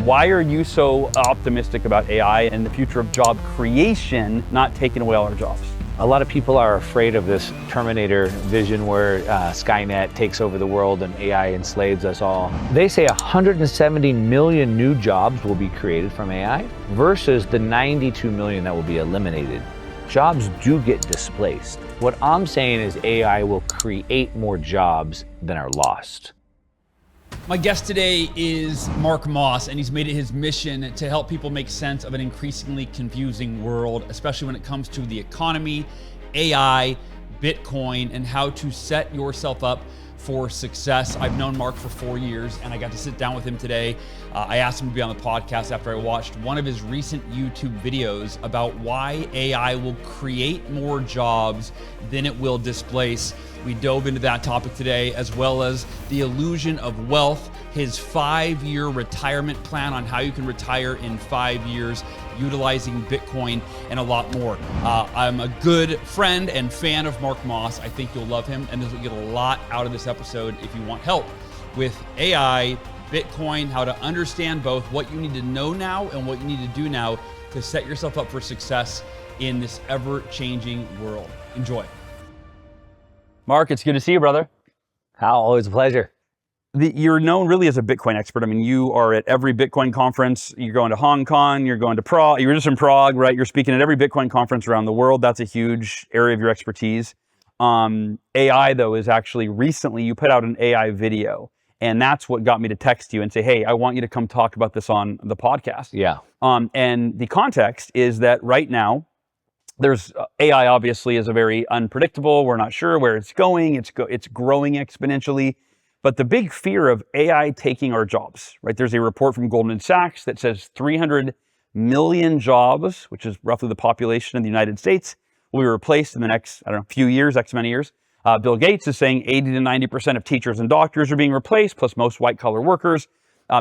Why are you so optimistic about AI and the future of job creation, not taking away all our jobs? A lot of people are afraid of this Terminator vision where Skynet takes over the world and AI enslaves us all. They say 170 million new jobs will be created from AI versus the 92 million that will be eliminated. Jobs do get displaced. What I'm saying is AI will create more jobs than are lost. My guest today is Mark Moss, and he's made it his mission to help people make sense of an increasingly confusing world, especially when it comes to the economy, AI, Bitcoin, and how to set yourself up for success. I've known Mark for 4 years, and I got to sit down with him today. I asked him to be on the podcast after I watched one of his recent YouTube videos about why AI will create more jobs than it will displace. We dove into that topic today, as well as the illusion of wealth, his 5-year retirement plan on how you can retire in 5 years, utilizing Bitcoin, and a lot more. I'm a good friend and fan of Mark Moss. I think you'll love him, and you'll get a lot out of this episode if you want help with AI, Bitcoin, how to understand both, what you need to know now and what you need to do now to set yourself up for success in this ever-changing world. Enjoy. Mark, it's good to see you, brother. Hal, always a pleasure. You're known really as a Bitcoin expert. I mean, you are at every Bitcoin conference. You're going to Hong Kong, you're going to Prague. You were just in Prague, right? You're speaking at every Bitcoin conference around the world. That's a huge area of your expertise. AI, though, is actually recently you put out an AI video. And that's what got me to text you and say, hey, I want you to come talk about this on the podcast. Yeah. And the context is that right now, there's AI obviously is a very unpredictable. We're not sure where it's going. It's growing exponentially. But the big fear of AI taking our jobs, right? There's a report from Goldman Sachs that says 300 million jobs, which is roughly the population of the United States, will be replaced in the next, few years, X many years. Bill Gates is saying 80 to 90% of teachers and doctors are being replaced, plus most white collar workers.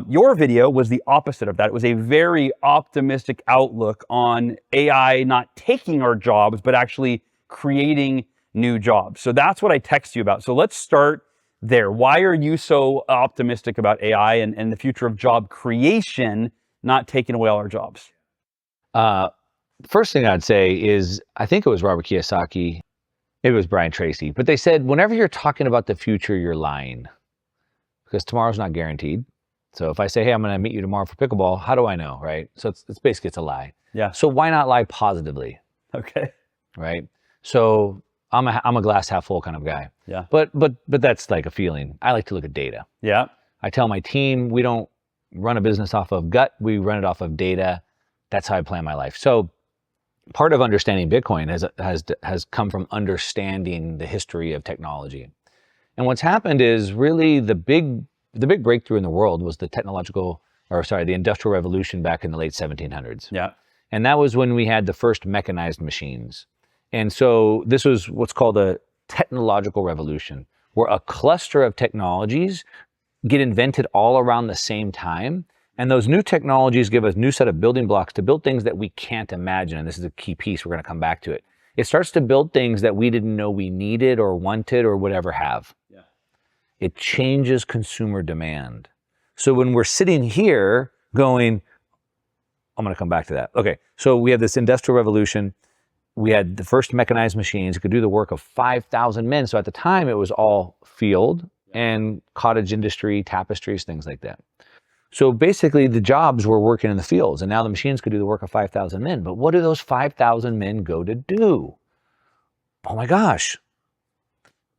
Your video was the opposite of that. It was a very optimistic outlook on AI not taking our jobs, but actually creating new jobs. So that's what I text you about. So let's start there. Why are you so optimistic about AI and the future of job creation, not taking away all our jobs? First thing I'd say is, I think it was Robert Kiyosaki, maybe it was Brian Tracy, but they said, whenever you're talking about the future, you're lying, because tomorrow's not guaranteed. So if I say, hey, I'm going to meet you tomorrow for pickleball, how do I know, right? So it's basically, it's a lie. Yeah. So why not lie positively? Okay. Right? So I'm a glass half full kind of guy. Yeah. But that's like a feeling. I like to look at data. Yeah. I tell my team, we don't run a business off of gut, we run it off of data. That's how I plan my life. So part of understanding Bitcoin has come from understanding the history of technology. And what's happened is really the big breakthrough in the world was the Industrial Revolution back in the late 1700s. Yeah. And that was when we had the first mechanized machines. And so this was what's called a technological revolution, where a cluster of technologies get invented all around the same time. And those new technologies give us a new set of building blocks to build things that we can't imagine. And this is a key piece. We're going to come back to it. It starts to build things that we didn't know we needed or wanted or would ever have. Yeah. It changes consumer demand. So when we're sitting here going, I'm going to come back to that. Okay, so we have this industrial revolution. We had the first mechanized machines that could do the work of 5,000 men. So at the time, it was all field and cottage industry, tapestries, things like that. So basically, the jobs were working in the fields, and now the machines could do the work of 5,000 men. But what do those 5,000 men go to do? Oh my gosh.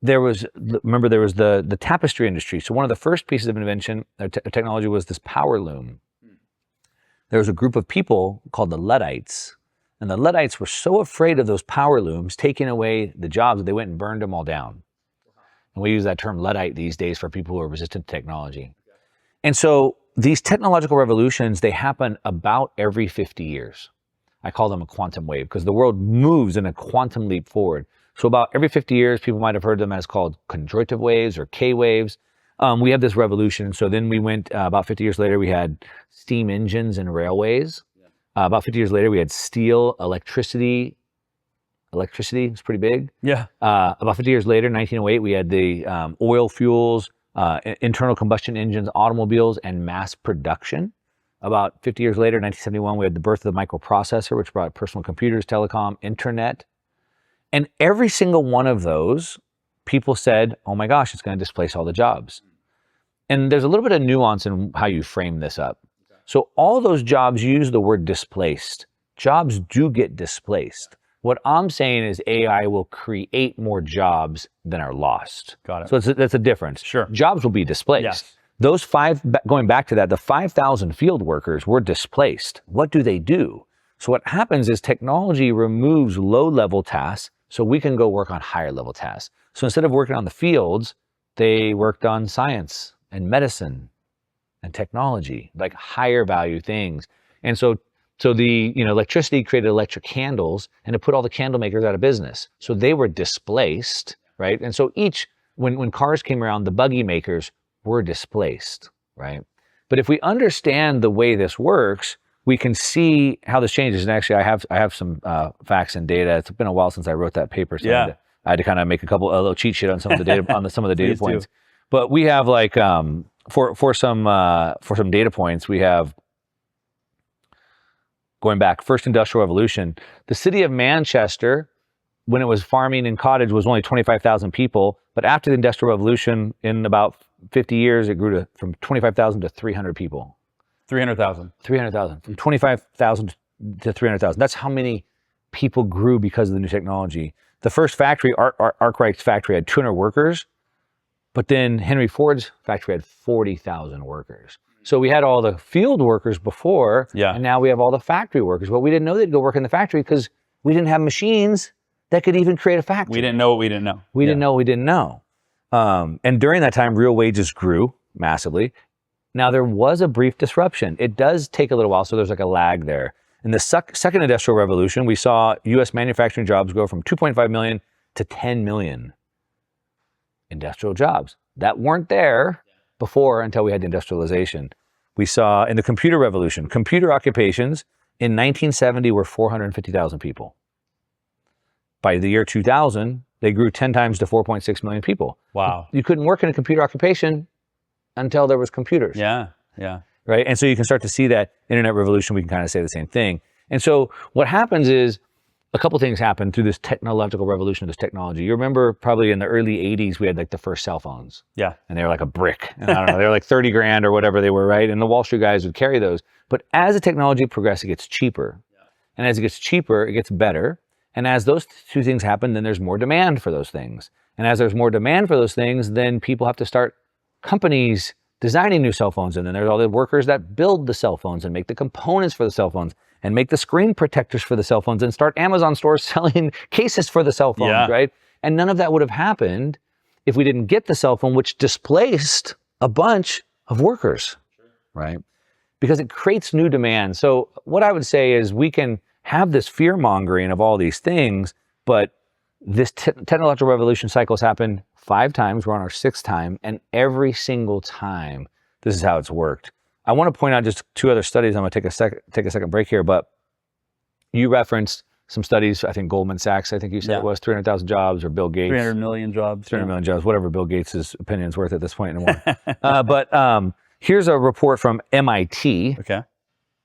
There was the tapestry industry. So one of the first pieces of invention, technology, was this power loom. There was a group of people called the Luddites, and the Luddites were so afraid of those power looms taking away the jobs that they went and burned them all down. And we use that term Luddite these days for people who are resistant to technology. And so these technological revolutions, they happen about every 50 years. I call them a quantum wave because the world moves in a quantum leap forward. So about every 50 years, people might have heard them as called conjointive waves or K waves. We have this revolution. So then we went, about 50 years later, we had steam engines and railways. About 50 years later, we had steel, electricity. Electricity was pretty big. Yeah. About 50 years later, 1908, we had the oil fuels, internal combustion engines, automobiles, and mass production. About 50 years later, 1971, we had the birth of the microprocessor, which brought personal computers, telecom, internet. And every single one of those, people said, oh my gosh, it's going to displace all the jobs. And there's a little bit of nuance in how you frame this up. So all those jobs use the word displaced. Jobs do get displaced. What I'm saying is AI will create more jobs than are lost. Got it. So that's a difference. Sure. Jobs will be displaced. Yes. Those going back to that, the 5,000 field workers were displaced. What do they do? So what happens is technology removes low-level tasks so we can go work on higher-level tasks. So instead of working on the fields, they worked on science and medicine and technology, like higher value things. And so the electricity created electric candles, and it put all the candle makers out of business. So they were displaced, right? And so when cars came around, the buggy makers were displaced, right? But if we understand the way this works, we can see how this changes. And actually, I have some facts and data. It's been a while since I wrote that paper, so I had to kind of make a little cheat sheet on some of the data on some of the data points. But we have like for some data points, we have going back first industrial revolution. The city of Manchester, when it was farming and cottage, was only 25,000 people. But after the industrial revolution, in about 50 years, it grew from 25,000 to 300 people. 300,000. 300,000. From 25,000 to 300,000. That's how many people grew because of the new technology. The first factory, Arkwright's factory, had 200 workers, but then Henry Ford's factory had 40,000 workers. So we had all the field workers before, and now we have all the factory workers. But we didn't know they'd go work in the factory because we didn't have machines that could even create a factory. We didn't know what we didn't know. We didn't know what we didn't know. And during that time, real wages grew massively. Now, there was a brief disruption. It does take a little while, so there's like a lag there. In the second industrial revolution, we saw U.S. manufacturing jobs go from 2.5 million to 10 million industrial jobs that weren't there before until we had the industrialization. We saw in the computer revolution, computer occupations in 1970 were 450,000 people. By the year 2000, they grew 10 times to 4.6 million people. Wow. You couldn't work in a computer occupation until there was computers. Yeah. Right? And so you can start to see that internet revolution, we can kind of say the same thing. And so what happens is a couple things happen through this technological revolution of this technology. You remember probably in the early 80s, we had like the first cell phones. Yeah. And they were like a brick. And I don't know, they were like 30 grand or whatever they were, right? And the Wall Street guys would carry those. But as the technology progresses, it gets cheaper. And as it gets cheaper, it gets better. And as those two things happen, then there's more demand for those things. And as there's more demand for those things, then people have to start companies designing new cell phones. And then there's all the workers that build the cell phones and make the components for the cell phones and make the screen protectors for the cell phones and start Amazon stores selling cases for the cell phones, right? And none of that would have happened if we didn't get the cell phone, which displaced a bunch of workers, right? Because it creates new demand. So what I would say is we can have this fear mongering of all these things, but this technological revolution cycles happen 5 times. We're on our 6th time, and every single time, this is how it's worked. I want to point out just 2 other studies. I'm going to take a second break here, but you referenced some studies. I think Goldman Sachs, I think you said it was 300,000 jobs, or Bill Gates. 300 million jobs. 300 million jobs, whatever Bill Gates' opinion is worth at this point anymore. But here's a report from MIT,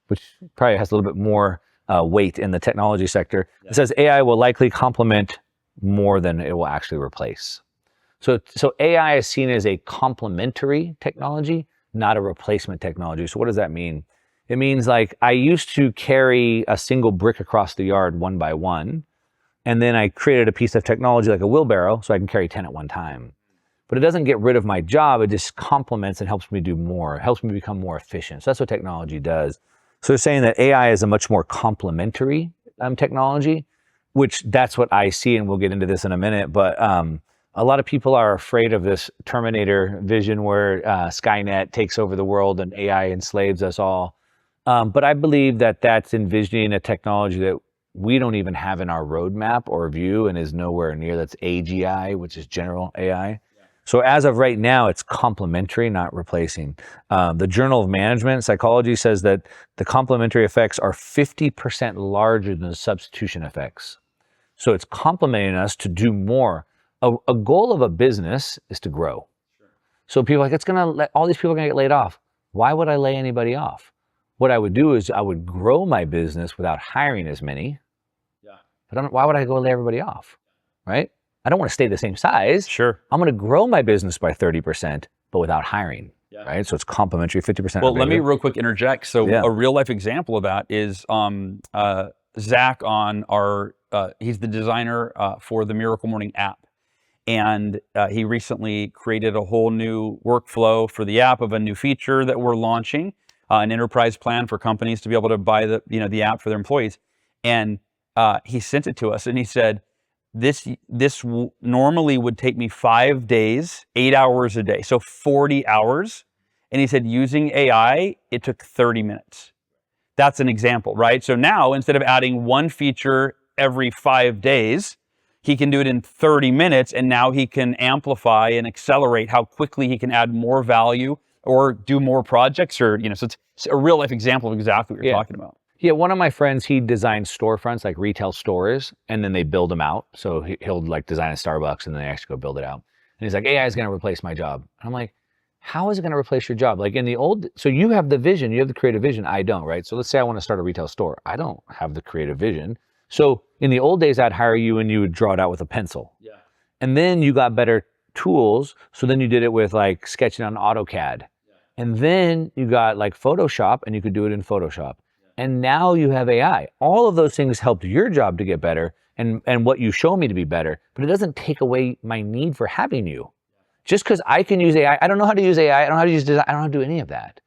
which probably has a little bit more weight in the technology sector. It says AI will likely complement more than it will actually replace. So AI is seen as a complementary technology, not a replacement technology. So what does that mean? It means like I used to carry a single brick across the yard one by one, and then I created a piece of technology like a wheelbarrow so I can carry 10 at one time. But it doesn't get rid of my job. It just complements and helps me do more. It helps me become more efficient. So that's what technology does. So they're saying that AI is a much more complementary technology, which that's what I see, and we'll get into this in a minute. But a lot of people are afraid of this Terminator vision where Skynet takes over the world and AI enslaves us all. But I believe that that's envisioning a technology that we don't even have in our roadmap or view and is nowhere near. That's AGI, which is general AI. So as of right now, it's complementary, not replacing. The Journal of Management Psychology says that the complementary effects are 50% larger than the substitution effects. So it's complementing us to do more. A goal of a business is to grow. So people are like, all these people are gonna get laid off. Why would I lay anybody off? what I would do is I would grow my business without hiring as many. Yeah. But why would I go lay everybody off, right? I don't want to stay the same size. Sure. I'm going to grow my business by 30%, but without hiring, Yeah. right? So it's complementary, 50%. Well, let me real quick interject. So Yeah. a real life example of that is Zach on our, he's the designer for the Miracle Morning app. And he recently created a whole new workflow for the app of a new feature that we're launching, an enterprise plan for companies to be able to buy the app for their employees. And he sent it to us and he said, this normally would take me 5 days, 8 hours a day, so 40 hours. And he said, using AI, it took 30 minutes. That's an example, right? So now instead of adding one feature every 5 days, he can do it in 30 minutes, and now he can amplify and accelerate how quickly he can add more value or do more projects, or, so it's a real life example of exactly what you're talking about. Yeah, one of my friends, he designs storefronts, like retail stores, and then they build them out. So he'll like design a Starbucks and then they actually go build it out. And he's like, AI is going to replace my job. And I'm like, how is it going to replace your job? Like so you have the vision, you have the creative vision, I don't, right? So let's say I want to start a retail store. I don't have the creative vision. So in the old days, I'd hire you and you would draw it out with a pencil. Yeah. And then you got better tools. So then you did it with like sketching on AutoCAD. Yeah. And then you got like Photoshop and you could do it in Photoshop. Yeah. And now you have AI. All of those things helped your job to get better and what you show me to be better, but it doesn't take away my need for having you. Just because I can use AI, I don't know how to use AI, I don't know how to use design, I don't know how to do any of that.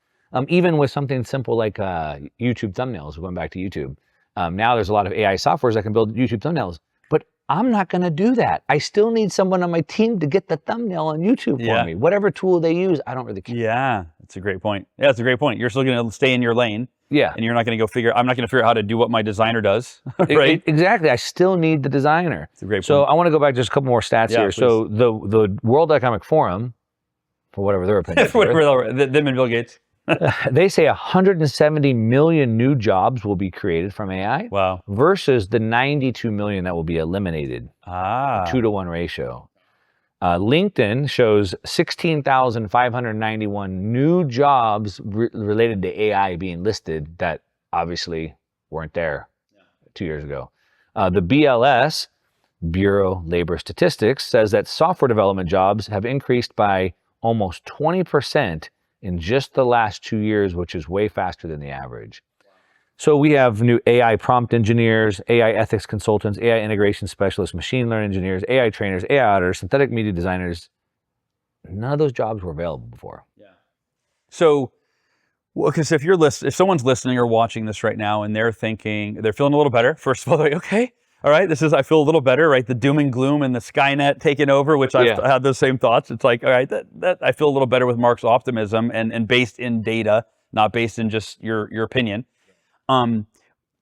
Even with something simple like YouTube thumbnails, going back to YouTube. Now there's a lot of AI softwares that can build YouTube thumbnails, but I'm not going to do that. I still need someone on my team to get the thumbnail on YouTube for me. Whatever tool they use, I don't really care. Yeah, that's a great point. Yeah, that's a great point. You're still going to stay in your lane. Yeah. And you're not going to I'm not going to figure out how to do what my designer does, right? Exactly. I still need the designer. That's a great point. So I want to go back just a couple more stats here. Please. So the World Economic Forum, for whatever their opinion is, them and Bill Gates. they say 170 million new jobs will be created from AI. Wow. Versus the 92 million that will be eliminated. A 2-to-1 ratio. LinkedIn shows 16,591 new jobs related to AI being listed that obviously weren't there 2 years ago. The BLS, Bureau Labor Statistics, says that software development jobs have increased by almost 20% in just the last 2 years, which is way faster than the average. So we have new AI prompt engineers, AI ethics consultants, AI integration specialists, machine learning engineers, AI trainers, AI auditors, synthetic media designers. None of those jobs were available before. Yeah. So, because if someone's listening or watching this right now and they're feeling a little better, first of all, they're like, okay, all right, I feel a little better, right? The doom and gloom and the Skynet taking over, which I've had those same thoughts. It's like, all right, that I feel a little better with Mark's optimism and based in data, not based in just your opinion.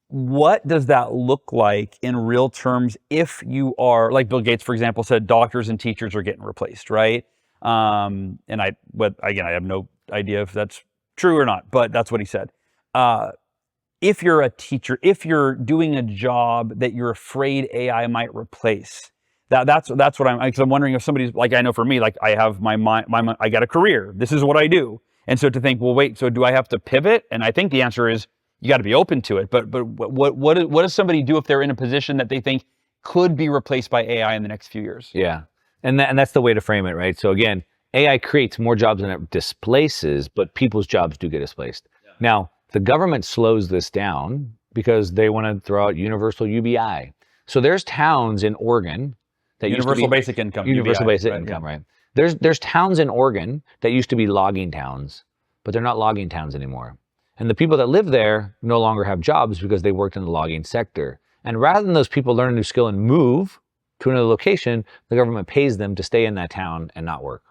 What does that look like in real terms if you are, like Bill Gates, for example, said doctors and teachers are getting replaced, right? And I have no idea if that's true or not, but that's what he said. If you're a teacher, if you're doing a job that you're afraid AI might replace, that's what I'm wondering if somebody's like, I know for me, like I have I got a career. This is what I do. And so to think, well, wait, so do I have to pivot? And I think the answer is, you got to be open to it, but what does somebody do if they're in a position that they think could be replaced by AI in the next few years? Yeah, and that's the way to frame it, right? So again, AI creates more jobs than it displaces, but people's jobs do get displaced. Yeah. Now, the government slows this down because they want to throw out universal UBI. So there's towns in Oregon that universal basic income, universal UBI, basic income, right? There's towns in Oregon that used to be logging towns, but they're not logging towns anymore. And the people that live there no longer have jobs because they worked in the logging sector. And rather than those people learn a new skill and move to another location, the government pays them to stay in that town and not work.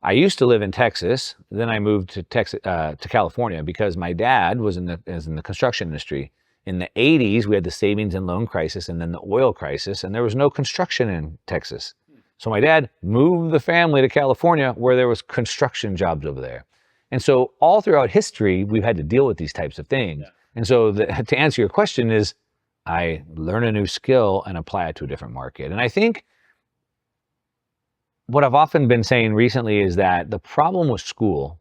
I used to live in Texas. Then I moved to California because my dad was in the construction industry. In the 80s, we had the savings and loan crisis and then the oil crisis, and there was no construction in Texas. So my dad moved the family to California where there was construction jobs over there. And so all throughout history, we've had to deal with these types of things. Yeah. And so to answer your question is, I learn a new skill and apply it to a different market. And I think what I've often been saying recently is that the problem with school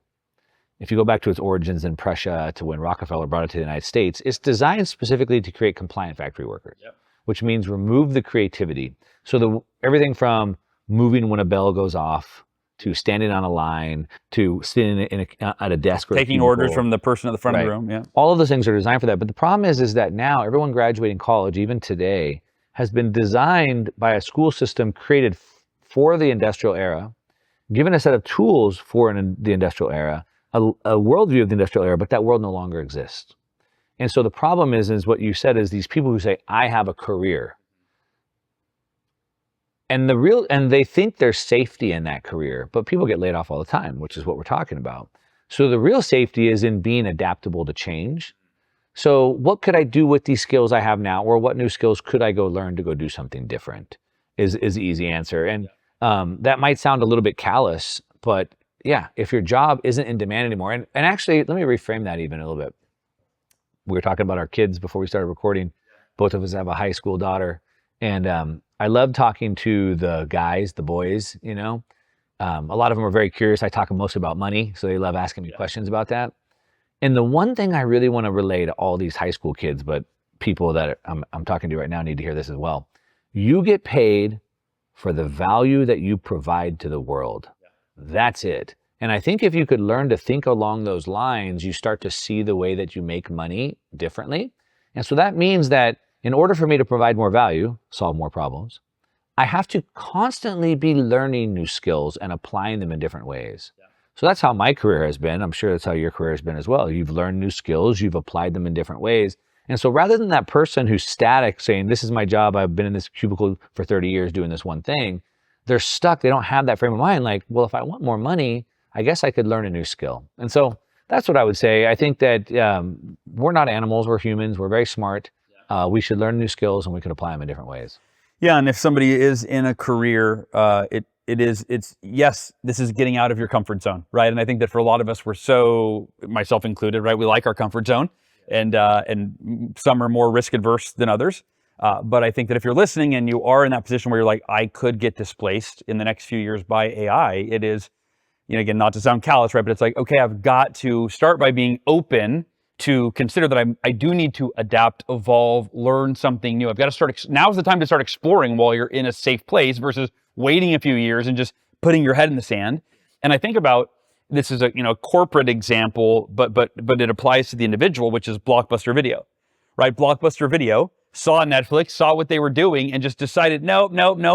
if you go back to its origins in Prussia to when Rockefeller brought it to the United States, it's designed specifically to create compliant factory workers, which means remove the creativity. So everything from moving when a bell goes off, to standing on a line, to sitting at a desk, or taking orders from the person at the front of the room. Yeah, all of those things are designed for that. But the problem is that now everyone graduating college, even today, has been designed by a school system created for the industrial era, given a set of tools for the industrial era, a worldview of the industrial era, but that world no longer exists. And so the problem is what you said is these people who say, I have a career. And they think there's safety in that career, but people get laid off all the time, which is what we're talking about. So the real safety is in being adaptable to change. So what could I do with these skills I have now, or what new skills could I go learn to go do something different is the easy answer. And that might sound a little bit callous, but yeah, if your job isn't in demand anymore, and actually, let me reframe that even a little bit. We were talking about our kids before we started recording. Both of us have a high school daughter, and I love talking to the guys, the boys, you know. A lot of them are very curious. I talk mostly about money, so they love asking me questions about that. And the one thing I really want to relay to all these high school kids, but people that I'm talking to right now need to hear this as well. You get paid for the value that you provide to the world. That's it. And I think if you could learn to think along those lines, you start to see the way that you make money differently. And so that means that in order for me to provide more value, solve more problems, I have to constantly be learning new skills and applying them in different ways. So that's how my career has been. I'm sure that's how your career has been as well. You've learned new skills, you've applied them in different ways. And so rather than that person who's static saying, this is my job, I've been in this cubicle for 30 years doing this one thing, they're stuck. They don't have that frame of mind. Like, well, if I want more money, I guess I could learn a new skill. And so that's what I would say. I think that we're not animals, we're humans, we're very smart. We should learn new skills and we can apply them in different ways. Yeah, and if somebody is in a career, yes, this is getting out of your comfort zone, right? And I think that for a lot of us, we're so, myself included, right? We like our comfort zone, and some are more risk adverse than others. But I think that if you're listening and you are in that position where you're like, I could get displaced in the next few years by AI, it is, you know, again, not to sound callous, right? But it's like, okay, I've got to start by being open to consider that I do need to adapt, evolve, learn something new. I've got to start, now's the time to start exploring while you're in a safe place versus waiting a few years and just putting your head in the sand. And I think about, this is a corporate example, but it applies to the individual, which is Blockbuster Video, right? Blockbuster Video saw Netflix, saw what they were doing, and just decided, nope,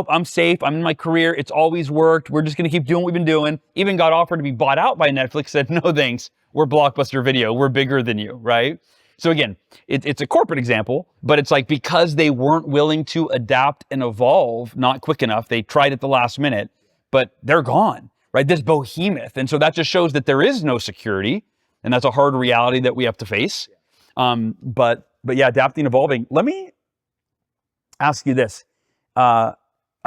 I'm safe, I'm in my career, it's always worked, we're just gonna keep doing what we've been doing. Even got offered to be bought out by Netflix, said, no thanks, we're Blockbuster Video, we're bigger than you, right? So again, it's a corporate example, but it's like because they weren't willing to adapt and evolve, not quick enough, they tried at the last minute, but they're gone, right? This behemoth. And so that just shows that there is no security, and that's a hard reality that we have to face. But yeah, adapting, evolving. Let me ask you this. I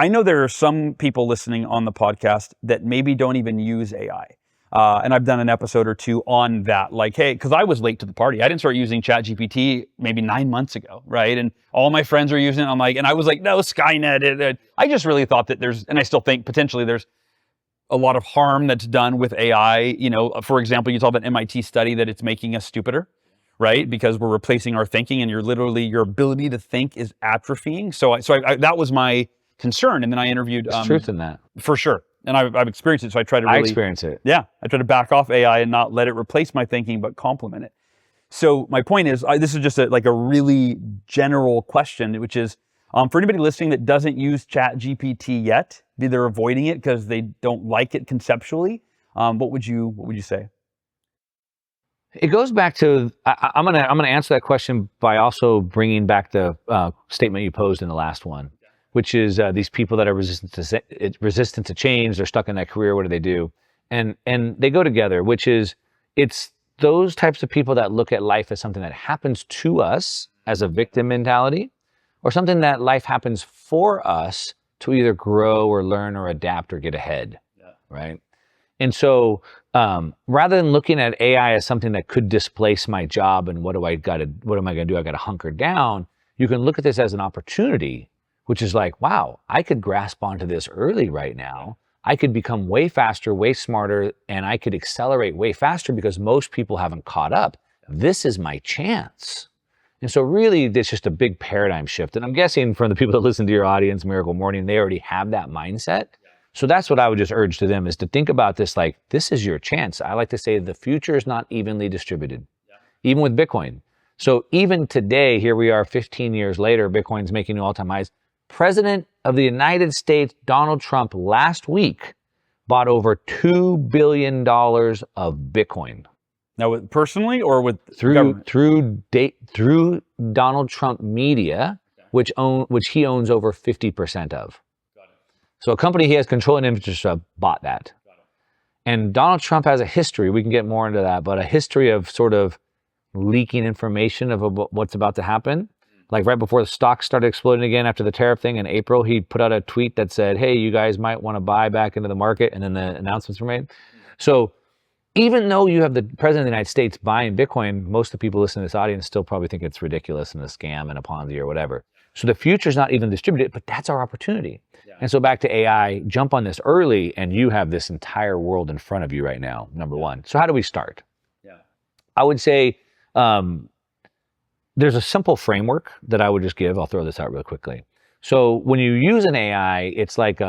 know there are some people listening on the podcast that maybe don't even use AI. And I've done an episode or two on that. Like, hey, because I was late to the party. I didn't start using ChatGPT maybe 9 months ago, right? And all my friends are using it. I'm like, and I was like, no, Skynet. I just really thought that there's, and I still think potentially there's a lot of harm that's done with AI. You know, for example, you saw that MIT study that it's making us stupider, right? Because we're replacing our thinking, and your ability to think is atrophying. So I that was my concern. And then I interviewed. There's truth in that. For sure. And I've experienced it. So I try to really. I experience it. Yeah. I try to back off AI and not let it replace my thinking, but complement it. So my point is, this is just a really general question, which is, for anybody listening that doesn't use ChatGPT yet, they're avoiding it because they don't like it conceptually. What would you say? It goes back to, I'm gonna answer that question by also bringing back the statement you posed in the last one, which is these people that are resistant to change, they're stuck in that career, what do they do? And they go together, which is, it's those types of people that look at life as something that happens to us as a victim mentality, or something that life happens for us to either grow or learn or adapt or get ahead, right? And so rather than looking at AI as something that could displace my job and what am I gonna do? I gotta hunker down. You can look at this as an opportunity, which is like, wow, I could grasp onto this early right now. I could become way faster, way smarter, and I could accelerate way faster because most people haven't caught up. This is my chance. And so really, it's just a big paradigm shift. And I'm guessing from the people that listen to your audience, Miracle Morning, they already have that mindset. So that's what I would just urge to them, is to think about this like, this is your chance. I like to say the future is not evenly distributed, even with Bitcoin. So even today, here we are 15 years later, Bitcoin's making new all-time highs. President of the United States, Donald Trump, last week bought over $2 billion of Bitcoin. Now, personally or with through Donald Trump Media, which he owns over 50% of. So a company he has control and interest of bought that. And Donald Trump has a history, we can get more into that, but a history of sort of leaking information of what's about to happen. Like right before the stocks started exploding again after the tariff thing in April, he put out a tweet that said, hey, you guys might want to buy back into the market, and then the announcements were made. So even though you have the president of the United States buying Bitcoin, most of the people listening to this audience still probably think it's ridiculous and a scam and a Ponzi or whatever. So the future is not even distributed, but that's our opportunity. And so back to AI, jump on this early, and you have this entire world in front of you right now, number one. So how do we start? I would say there's a simple framework that I would just give. I'll throw this out real quickly. So when you use an AI, it's like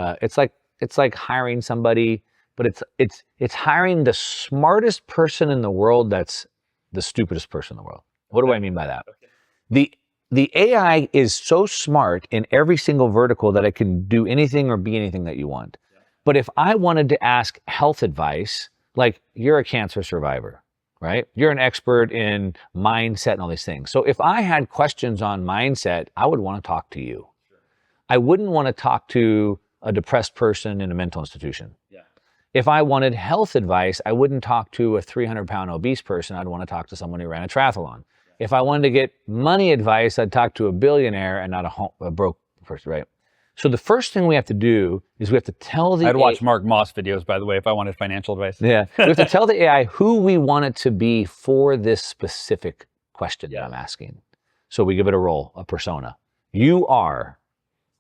hiring somebody, but it's hiring the smartest person in the world that's the stupidest person in the world. What do I mean by that? The AI is so smart in every single vertical that it can do anything or be anything that you want. But if I wanted to ask health advice, like you're a cancer survivor, right? You're an expert in mindset and all these things. So if I had questions on mindset, I would want to talk to you. I wouldn't want to talk to a depressed person in a mental institution. If I wanted health advice, I wouldn't talk to a 300-pound obese person. I'd want to talk to someone who ran a triathlon. If I wanted to get money advice, I'd talk to a billionaire and not a broke person, right? So the first thing we have to do is we have to tell the I'd watch Mark Moss videos, by the way, if I wanted financial advice. Yeah, we have to tell the AI who we want it to be for this specific question that I'm asking. So we give it a role, a persona. You are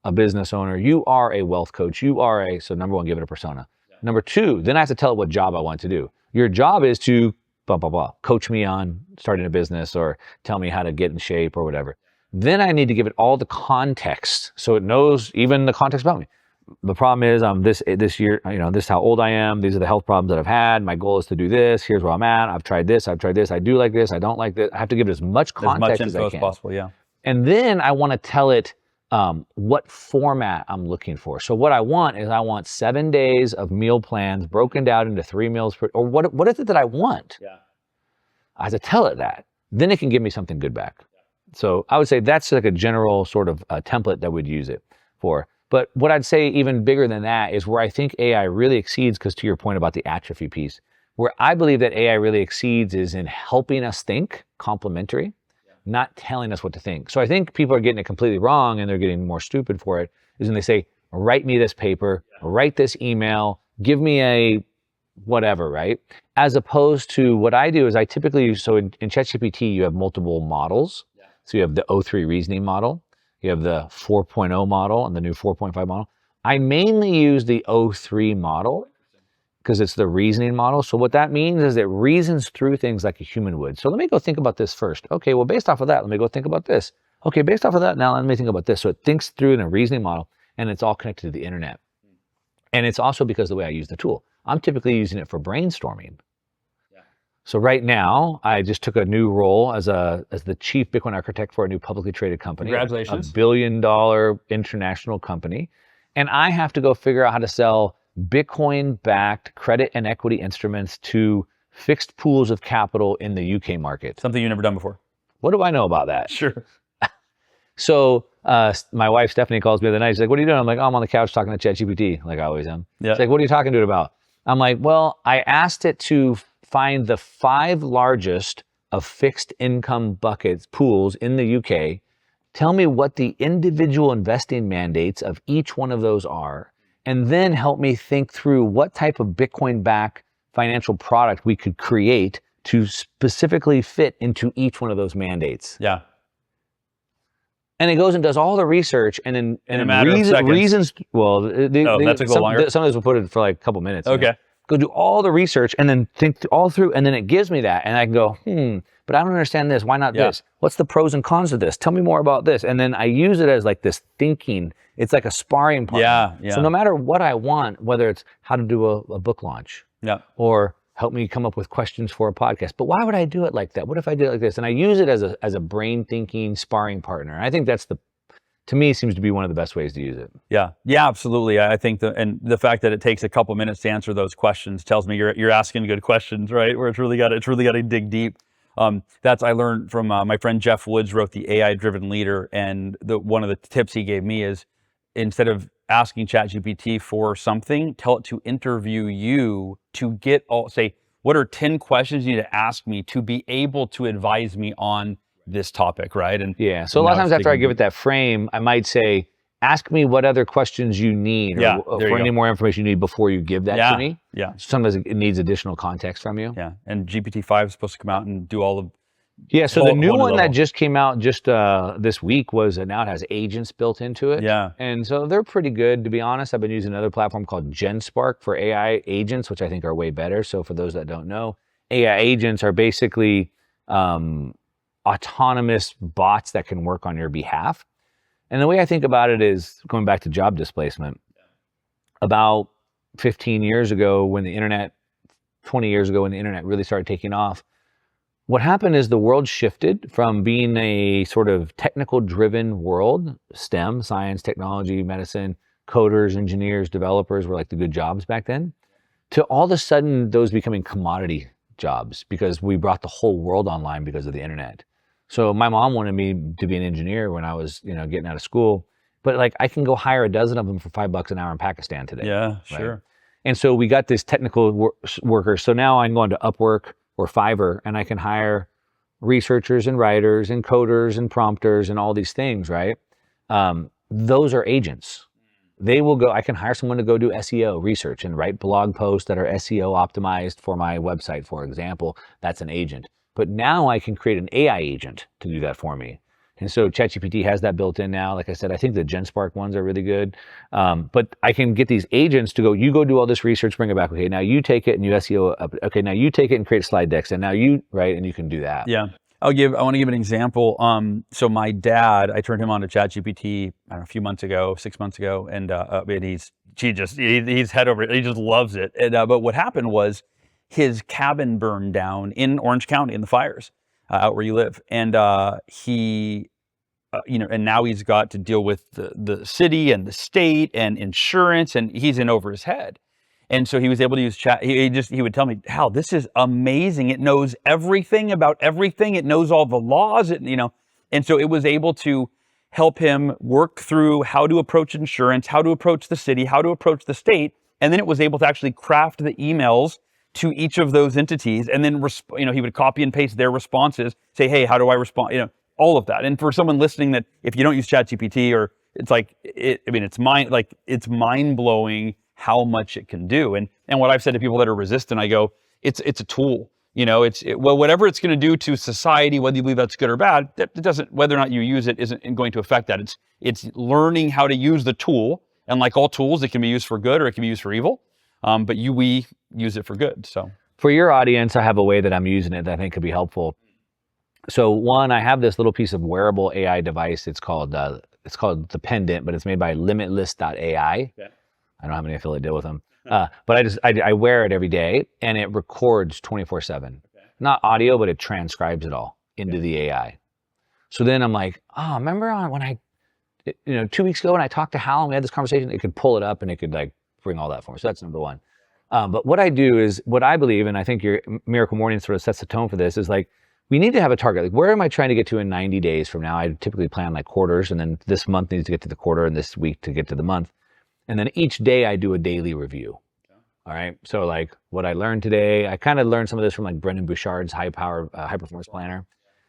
a business owner. You are a wealth coach. So number one, give it a persona. Number two, then I have to tell it what job I want to do. Your job is to blah, blah, blah, coach me on starting a business or tell me how to get in shape or whatever. Then I need to give it all the context so it knows even the context about me. The problem is this year, this is how old I am. These are the health problems that I've had. My goal is to do this. Here's where I'm at. I've tried this. I do like this. I don't like this. I have to give it as much context as I can. Possible, yeah. And then I want to tell it what format I'm looking for. So what I want 7 days of meal plans broken down into 3 meals per, or what is it that I want? I have to tell it that. Then it can give me something good back. So I would say that's like a general sort of template that we'd use it for. But what I'd say even bigger than that is where I think AI really exceeds, because to your point about the atrophy piece, where I believe that AI really exceeds is in helping us think, complementary, not telling us what to think. So I think people are getting it completely wrong, and they're getting more stupid for it, is when they say, write me this paper, write this email, give me a whatever, right? As opposed to what I do is I typically use, so in ChatGPT, you have multiple models. So you have the O3 reasoning model, you have the 4.0 model and the new 4.5 model. I mainly use the O3 model because it's the reasoning model. So what that means is it reasons through things like a human would. So let me go think about this first. Okay, well, based off of that, let me go think about this. Okay, based off of that, now let me think about this. So it thinks through in a reasoning model, and it's all connected to the internet. And it's also because of the way I use the tool. I'm typically using it for brainstorming. So right now, I just took a new role as the chief Bitcoin architect for a new publicly traded company. Congratulations. $1 billion international company. And I have to go figure out how to sell Bitcoin-backed credit and equity instruments to fixed pools of capital in the UK market. Something you've never done before. What do I know about that? Sure. So my wife, Stephanie, calls me the other night. She's like, what are you doing? I'm like, oh, I'm on the couch talking to ChatGPT, like I always am. She's like, what are you talking to it about? I'm like, well, I asked it to find the 5 largest of fixed income buckets, pools in the UK. Tell me what the individual investing mandates of each one of those are, and then help me think through what type of Bitcoin-backed financial product we could create to specifically fit into each one of those mandates. Yeah. And it goes and does all the research, and then In a matter of seconds. reasons. Well, that took a little longer? Some of those will put it for like a couple minutes. Okay. Go do all the research and then think all through, and then it gives me that, and I can go, but I don't understand this. Why not this? What's the pros and cons of this? Tell me more about this. And then I use it as like this thinking. It's like a sparring partner. Yeah. So no matter what I want, whether it's how to do a book launch, or help me come up with questions for a podcast. But why would I do it like that? What if I did it like this? And I use it as a brain thinking sparring partner. I think that's to me, seems to be one of the best ways to use it. Yeah, absolutely. I think the fact that it takes a couple minutes to answer those questions tells me you're asking good questions, right? Where it's really got to dig deep. That's I learned from my friend Jeff Woods, wrote the AI Driven Leader, and one of the tips he gave me is instead of asking ChatGPT for something, tell it to interview you to say, what are 10 questions you need to ask me to be able to advise me on this topic, right? And so a lot of times after I give it that frame, I might say, ask me what other questions you need or for any more information you need before you give that to me. Sometimes it needs additional context from you. And GPT-5 is supposed to come out and do all of so the new one that just came out this week was now it has agents built into it. And so they're pretty good, to be honest. I've been using another platform called GenSpark for AI agents, which I think are way better. So for those that don't know, AI agents are basically autonomous bots that can work on your behalf. And the way I think about it is going back to job displacement. About 15 years ago, 20 years ago when the internet really started taking off, what happened is the world shifted from being a sort of technical driven world, STEM, science, technology, medicine, coders, engineers, developers were like the good jobs back then, to all of a sudden those becoming commodity jobs because we brought the whole world online because of the internet. So my mom wanted me to be an engineer when I was, getting out of school, but like I can go hire a dozen of them for $5 an hour in Pakistan today. Yeah, sure. Right? And so we got this technical workers. So now I'm going to Upwork or Fiverr, and I can hire researchers and writers and coders and prompters and all these things, right? Those are agents. They will go, I can hire someone to go do SEO research and write blog posts that are SEO optimized for my website, for example. That's an agent. But now I can create an AI agent to do that for me. And so ChatGPT has that built in now. Like I said, I think the GenSpark ones are really good. But I can get these agents to go, you go do all this research, bring it back. Okay, now you take it and you SEO up. Okay, now you take it and create slide decks. And now you, right, and you can do that. Yeah. I want to give an example. So my dad, I turned him on to ChatGPT, I don't know, a few months ago, 6 months ago. And he's head over, he just loves it. And, but what happened was his cabin burned down in Orange County in the fires. Out where you live, and he, and now he's got to deal with the city and the state and insurance, and he's in over his head. And so he was able to use chat. He would tell me, "Hal, this is amazing. It knows everything about everything. It knows all the laws. And so it was able to help him work through how to approach insurance, how to approach the city, how to approach the state, and then it was able to actually craft the emails to each of those entities, and then he would copy and paste their responses, say, hey, how do I respond? All of that. And for someone listening, that if you don't use ChatGPT, or it's like it's mind blowing how much it can do. And what I've said to people that are resistant, I go, it's a tool. Whatever it's going to do to society, whether you believe that's good or bad, that doesn't. Whether or not you use it isn't going to affect that. It's learning how to use the tool, and like all tools, it can be used for good or it can be used for evil. But we use it for good. So for your audience, I have a way that I'm using it that I think could be helpful. So one, I have this little piece of wearable AI device. It's called the Pendant, but it's made by Limitless.ai. Yeah. I don't have any affiliate deal with them. But I wear it every day, and it records 24/7. Okay. Not audio, but it transcribes it all into the AI. So then I'm like, remember when 2 weeks ago when I talked to Hal and we had this conversation, it could pull it up and it could like bring all that for me. So that's number one. But what I do is, what I believe, and I think your Miracle Morning sort of sets the tone for this, is like, we need to have a target. Like, where am I trying to get to in 90 days from now? I typically plan like quarters, and then this month needs to get to the quarter, and this week to get to the month. And then each day I do a daily review. All right. So like what I learned today, I kind of learned some of this from like Brendan Bouchard's high performance planner.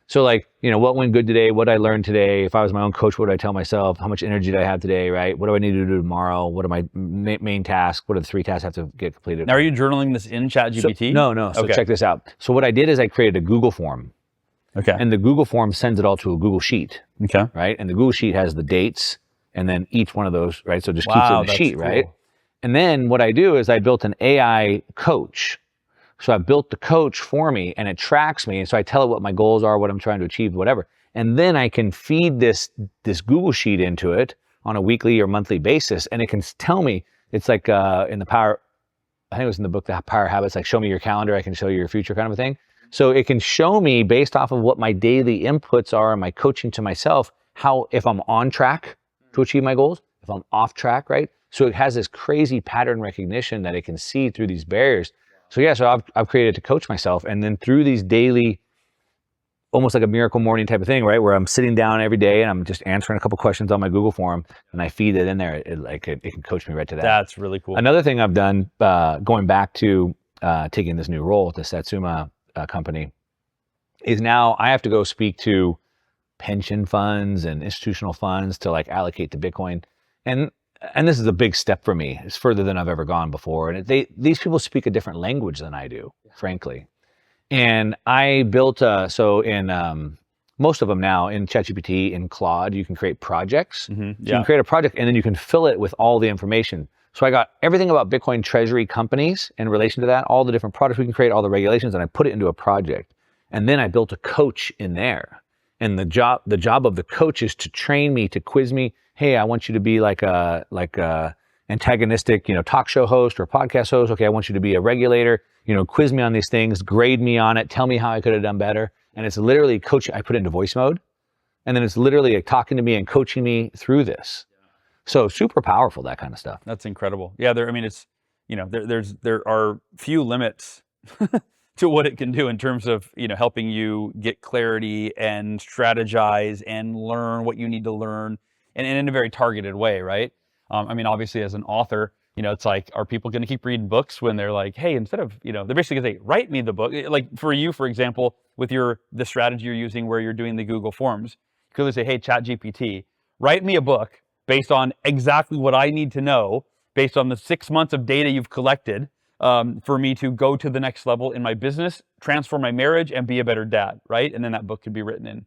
So like, what went good today? What I learned today? If I was my own coach, what would I tell myself? How much energy did I have today, right? What do I need to do tomorrow? What are my main tasks? What are the 3 tasks I have to get completed? Now, are you journaling this in ChatGPT? No. So check this out. So what I did is I created a Google form. Okay. And the Google form sends it all to a Google Sheet, Okay. right? And the Google Sheet has the dates and then each one of those, right? So it just keeps it Wow, in the that's sheet, cool. right? And then what I do is I built an AI coach. So I built the coach for me and it tracks me. And so I tell it what my goals are, what I'm trying to achieve, whatever. And then I can feed this Google Sheet into it on a weekly or monthly basis. And it can tell me, it's like in the Power, I think it was in the book, The Power Habits, like show me your calendar, I can show you your future kind of a thing. So it can show me based off of what my daily inputs are and my coaching to myself, how, if I'm on track to achieve my goals, if I'm off track, right? So it has this crazy pattern recognition that it can see through these barriers. So yeah, so I've created to coach myself. And then through these daily, almost like a miracle morning type of thing, right? Where I'm sitting down every day and I'm just answering a couple questions on my Google form and I feed it in there. It can coach me right to that. That's really cool. Another thing I've done, going back to taking this new role at the Satsuma company, is now I have to go speak to pension funds and institutional funds to like allocate to Bitcoin. And this is a big step for me. It's further than I've ever gone before. And these people speak a different language than I do, frankly. And I built, so in most of them now, in ChatGPT, in Claude, you can create projects. So you can create a project and then you can fill it with all the information. So I got everything about Bitcoin treasury companies in relation to that, all the different products we can create, all the regulations, and I put it into a project. And then I built a coach in there. And the job of the coach is to train me, to quiz me. Hey, I want you to be like a antagonistic, talk show host or podcast host. Okay, I want you to be a regulator. Quiz me on these things, grade me on it, tell me how I could have done better. And it's literally coaching. I put it into voice mode, and then it's literally like talking to me and coaching me through this. So super powerful, that kind of stuff. That's incredible. Yeah, it's there are few limits to what it can do in terms of helping you get clarity and strategize and learn what you need to learn, and in a very targeted way, right? Obviously as an author, it's like, are people going to keep reading books when they're like, hey, instead of, they're basically going to say, write me the book. Like for you, for example, with the strategy you're using where you're doing the Google Forms, you could say, hey, ChatGPT, write me a book based on exactly what I need to know, based on the 6 months of data you've collected, for me to go to the next level in my business, transform my marriage, and be a better dad, right? And then that book could be written in.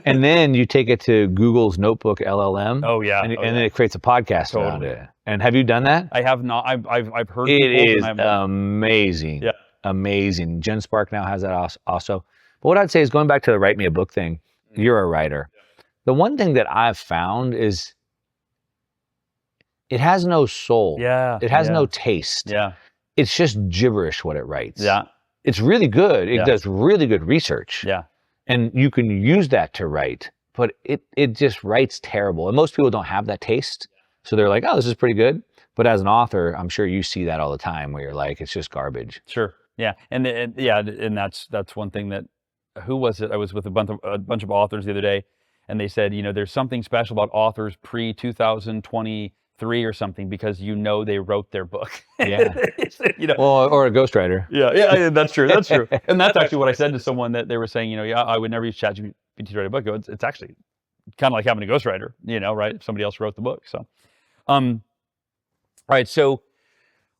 And then you take it to Google's Notebook LLM. Oh yeah, and then it creates a podcast around it. And have you done that? I have not. I've heard. It is amazing. Yeah, amazing. Jen Spark now has that also. But what I'd say is, going back to the write me a book thing, you're a writer. Yeah. The one thing that I've found is it has no soul. Yeah. It has no taste. Yeah. It's just gibberish what it writes. Yeah. It's really good. It does really good research. Yeah. And you can use that to write, but it just writes terrible. And most people don't have that taste. So they're like, oh, this is pretty good. But as an author, I'm sure you see that all the time where you're like, it's just garbage. Sure. Yeah. And that's one thing that, who was it? I was with a bunch of authors the other day, and they said, there's something special about authors pre-2023 or something, because they wrote their book. Yeah. Well, or a ghostwriter. Yeah, that's true. That's true. And that's actually what I said to someone, that they were saying, I would never use ChatGPT to write a book. It's actually kind of like having a ghostwriter, right? If somebody else wrote the book. So, all right. So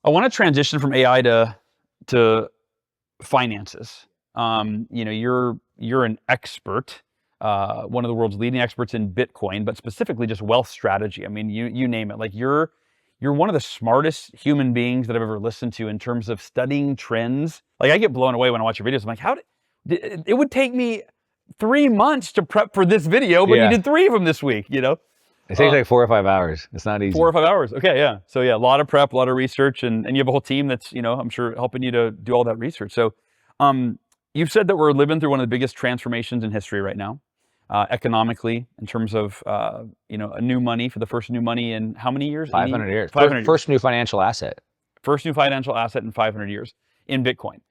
I want to transition from AI to finances. You're an expert, one of the world's leading experts in Bitcoin, but specifically just wealth strategy. You name it. Like you're one of the smartest human beings that I've ever listened to in terms of studying trends. Like I get blown away when I watch your videos. I'm like, it would take me 3 months to prep for this video, but you did 3 of them this week, It takes like 4 or 5 hours. It's not easy. 4 or 5 hours. Okay, yeah. So yeah, a lot of prep, a lot of research, and you have a whole team that's, I'm sure, helping you to do all that research. So you've said that we're living through one of the biggest transformations in history right now, economically, in terms of, a new money, for the first new money in how many years? 500 years. 500 years. First new financial asset. First new financial asset in 500 years in Bitcoin.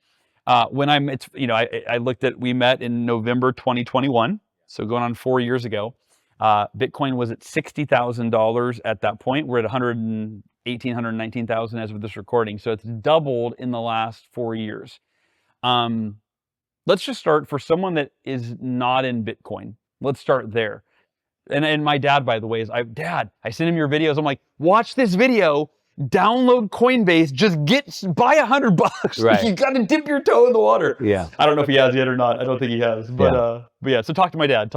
I looked at, we met in November 2021, so going on 4 years ago. Bitcoin was at $60,000 at that point. We're at 119,000 as of this recording. So it's doubled in the last 4 years. Let's just start, for someone that is not in Bitcoin. Let's start there. And my dad, by the way, I send him your videos. I'm like, watch this video. download Coinbase, just buy $100. Right. You got to dip your toe in the water. Yeah. I don't know if he has yet or not. I don't think he has. But yeah. So talk to my dad.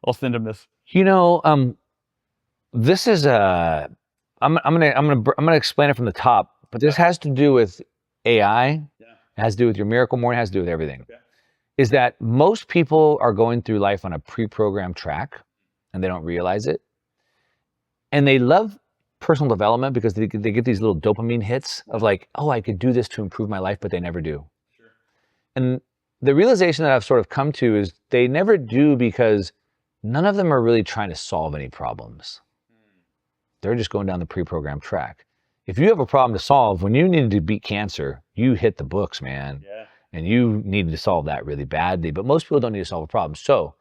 I'll send him this. This is I'm gonna explain it from the top, but this has to do with AI. It has to do with your miracle morning. It has to do with everything. Okay. Is that most people are going through life on a pre-programmed track, and they don't realize it. And they love personal development because they get these little dopamine hits of like, oh, I could do this to improve my life, but they never do. Sure. And the realization that I've sort of come to is they never do because none of them are really trying to solve any problems. They're just going down the pre-programmed track. If you have a problem to solve, when you needed to beat cancer, you hit the books, man. Yeah. And you needed to solve that really badly. But most people don't need to solve a problem. So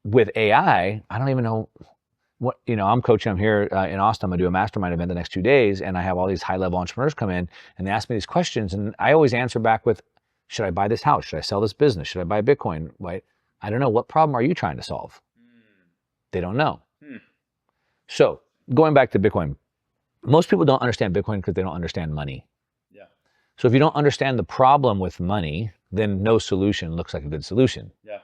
with AI, I don't even know what, I'm coaching, I'm here in Austin, I'm gonna do a mastermind event the next 2 days, and I have all these high-level entrepreneurs come in, and they ask me these questions, and I always answer back with, should I buy this house? Should I sell this business? Should I buy Bitcoin? Right? I don't know. What problem are you trying to solve? They don't know. So going back to Bitcoin, most people don't understand Bitcoin because they don't understand money. Yeah. So if you don't understand the problem with money, then no solution looks like a good solution. Yeah.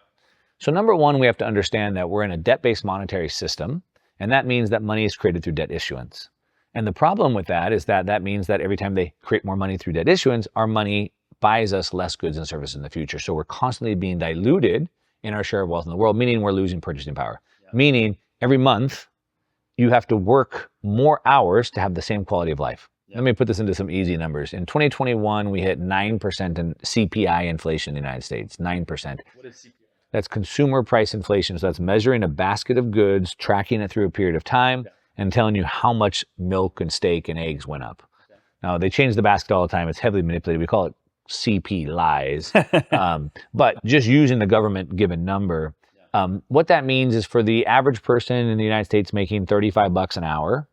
So number one, we have to understand that we're in a debt-based monetary system, and that means that money is created through debt issuance. And the problem with that is that means that every time they create more money through debt issuance, our money buys us less goods and services in the future. So we're constantly being diluted in our share of wealth in the world, meaning we're losing purchasing power. Yeah. Meaning every month you have to work more hours to have the same quality of life. Yeah. Let me put this into some easy numbers. In 2021, we hit 9% in CPI inflation in the United States, 9%. What is CPI? That's consumer price inflation. So that's measuring a basket of goods, tracking it through a period of time, and telling you how much milk and steak and eggs went up. Yeah. Now, they change the basket all the time. It's heavily manipulated. We call it CP lies. But just using the government given number, what that means is for the average person in the United States making $35 an hour,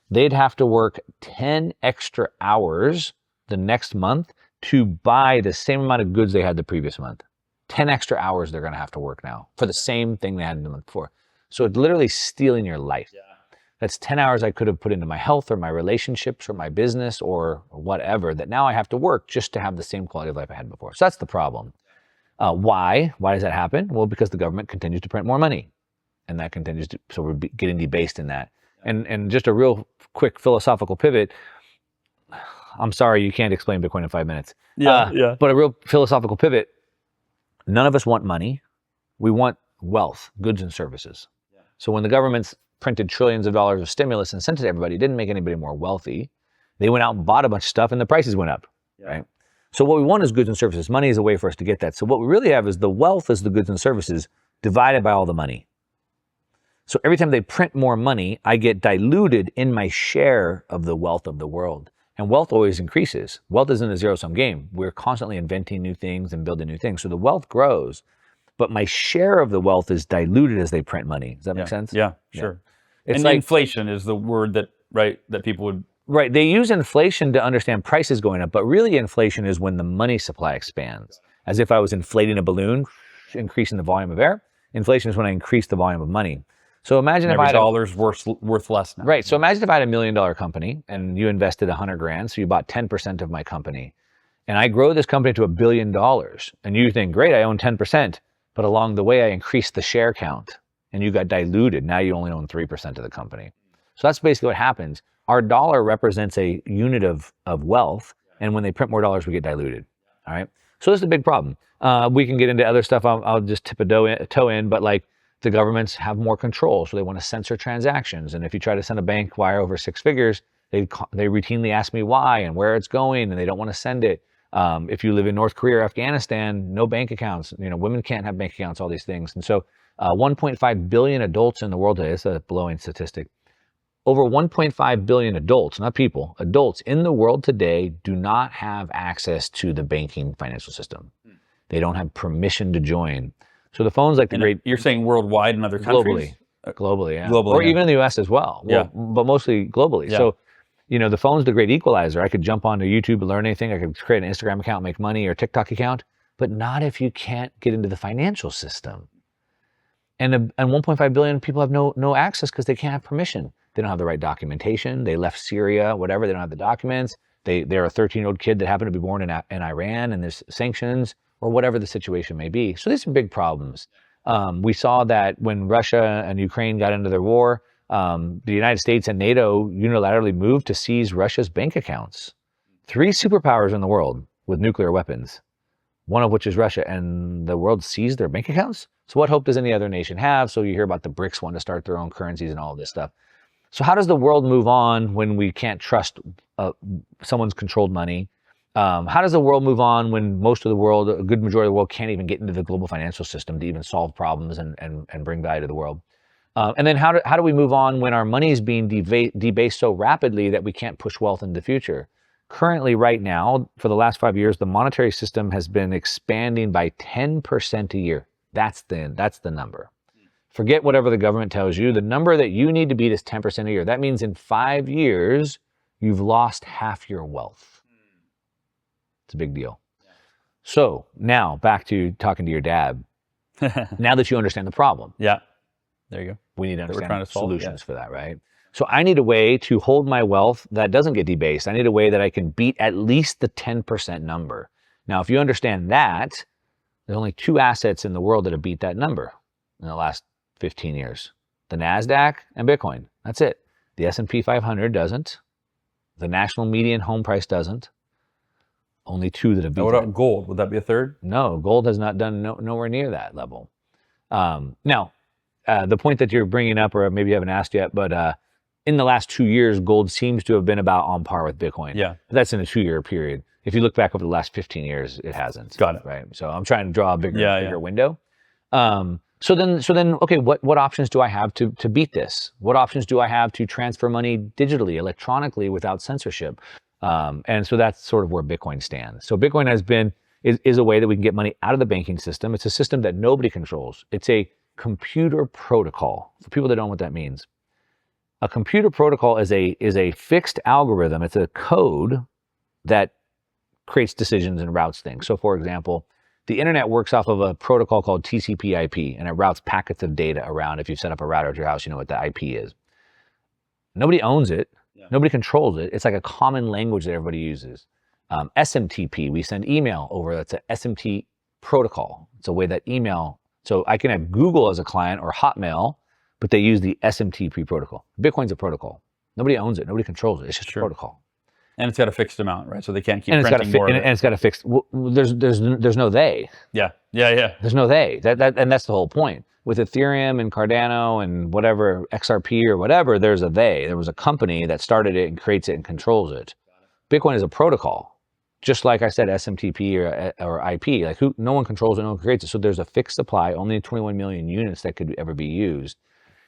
they'd have to work 10 extra hours the next month to buy the same amount of goods they had the previous month. 10 extra hours they're going to have to work now for the same thing they had the month before. So it's literally stealing your life. Yeah. That's 10 hours I could have put into my health or my relationships or my business or whatever that now I have to work just to have the same quality of life I had before. So that's the problem. Why? Why does that happen? Well, because the government continues to print more money, and that continues to, so we're getting debased in that. And just a real quick philosophical pivot. I'm sorry, you can't explain Bitcoin in 5 minutes. Yeah. But a real philosophical pivot. None of us want money. We want wealth, goods and services. Yeah. So when the government's printed trillions of dollars of stimulus and sent it to everybody, it didn't make anybody more wealthy. They went out and bought a bunch of stuff and the prices went up, right? So what we want is goods and services. Money is a way for us to get that. So what we really have is the wealth is the goods and services divided by all the money. So every time they print more money, I get diluted in my share of the wealth of the world. And wealth always increases. Wealth isn't a zero-sum game. We're constantly inventing new things and building new things. So the wealth grows, but my share of the wealth is diluted as they print money. Does that make sense? Yeah, sure. It's and like inflation is the word that people would... Right, they use inflation to understand prices going up, but really inflation is when the money supply expands. As if I was inflating a balloon, increasing the volume of air. Inflation is when I increase the volume of money. So imagine if I had dollar's worth less now. Right. So imagine if I had $1 million company and you invested $100,000, so you bought 10% of my company, and I grow this company to $1 billion, and you think, great, I own 10%, but along the way I increased the share count, and you got diluted. Now you only own 3% of the company. So that's basically what happens. Our dollar represents a unit of wealth, and when they print more dollars, we get diluted. All right. So this is a big problem. We can get into other stuff. I'll just tip a toe in, but like, the governments have more control, so they want to censor transactions. And if you try to send a bank wire over 6 figures, they routinely ask me why and where it's going, and they don't want to send it. If you live in North Korea or Afghanistan, no bank accounts. Women can't have bank accounts, all these things. And so 1.5 billion adults in the world today, it's a blowing statistic. Over 1.5 billion adults, not people, adults in the world today do not have access to the banking financial system. They don't have permission to join. So the phones like the great... You're saying worldwide in other countries? Globally, yeah. Globally, or even in the US as well. But mostly globally. Yeah. So, the phone's the great equalizer. I could jump onto YouTube and learn anything. I could create an Instagram account, make money, or TikTok account, but not if you can't get into the financial system. and 1.5 billion people have no access because they can't have permission. They don't have the right documentation. They left Syria, whatever. They don't have the documents. They're a 13-year-old kid that happened to be born in Iran, and there's sanctions or whatever the situation may be. So these are big problems. We saw that when Russia and Ukraine got into their war, the United States and NATO unilaterally moved to seize Russia's bank accounts. 3 superpowers in the world with nuclear weapons, one of which is Russia, and the world seized their bank accounts? So what hope does any other nation have? So you hear about the BRICS want to start their own currencies and all of this stuff. So how does the world move on when we can't trust someone's controlled money? How does the world move on when most of the world, a good majority of the world, can't even get into the global financial system to even solve problems and bring value to the world? And then how do we move on when our money is being debased so rapidly that we can't push wealth into the future? Currently, right now, for the last 5 years, the monetary system has been expanding by 10% a year. That's the number. Forget whatever the government tells you. The number that you need to beat is 10% a year. That means in 5 years, you've lost half your wealth. It's a big deal. So now back to talking to your dad. Now that you understand the problem. Yeah. There you go. We need to understand solutions for that, right? So I need a way to hold my wealth that doesn't get debased. I need a way that I can beat at least the 10% number. Now, if you understand that, there's only 2 assets in the world that have beat that number in the last 15 years. The NASDAQ and Bitcoin. That's it. The S&P 500 doesn't. The national median home price doesn't. Only 2 that have beat that. What about gold? Would that be a third? No, gold has not done nowhere near that level. Now, the point that you're bringing up, or maybe you haven't asked yet, but in the last 2 years, gold seems to have been about on par with Bitcoin. Yeah. But that's in a 2-year period. If you look back over the last 15 years, it hasn't. Got it. Right. So I'm trying to draw a bigger window. So then, okay, what options do I have to beat this? What options do I have to transfer money digitally, electronically, without censorship? And so that's sort of where Bitcoin stands. So Bitcoin is a way that we can get money out of the banking system. It's a system that nobody controls. It's a computer protocol. For people that don't know what that means, a computer protocol is a fixed algorithm. It's a code that creates decisions and routes things. So for example, the internet works off of a protocol called TCP/IP, and it routes packets of data around. If you've set up a router at your house, you know what the IP is. Nobody owns it. Yeah. Nobody controls it. It's like a common language that everybody uses. SMTP, we send email over. That's an SMT protocol. It's a way that email, so I can have Google as a client or Hotmail, but they use the SMTP protocol. Bitcoin's a protocol. Nobody owns it. Nobody controls it. It's just a protocol. And it's got a fixed amount, right? So they can't keep printing more. And it's got a fixed. There's no they. Yeah. There's no they. And that's the whole point. With Ethereum and Cardano and whatever XRP or whatever, there's a they. There was a company that started it and creates it and controls it. Bitcoin is a protocol, just like I said, SMTP or IP. Like no one controls it, no one creates it. So there's a fixed supply, only 21 million units that could ever be used.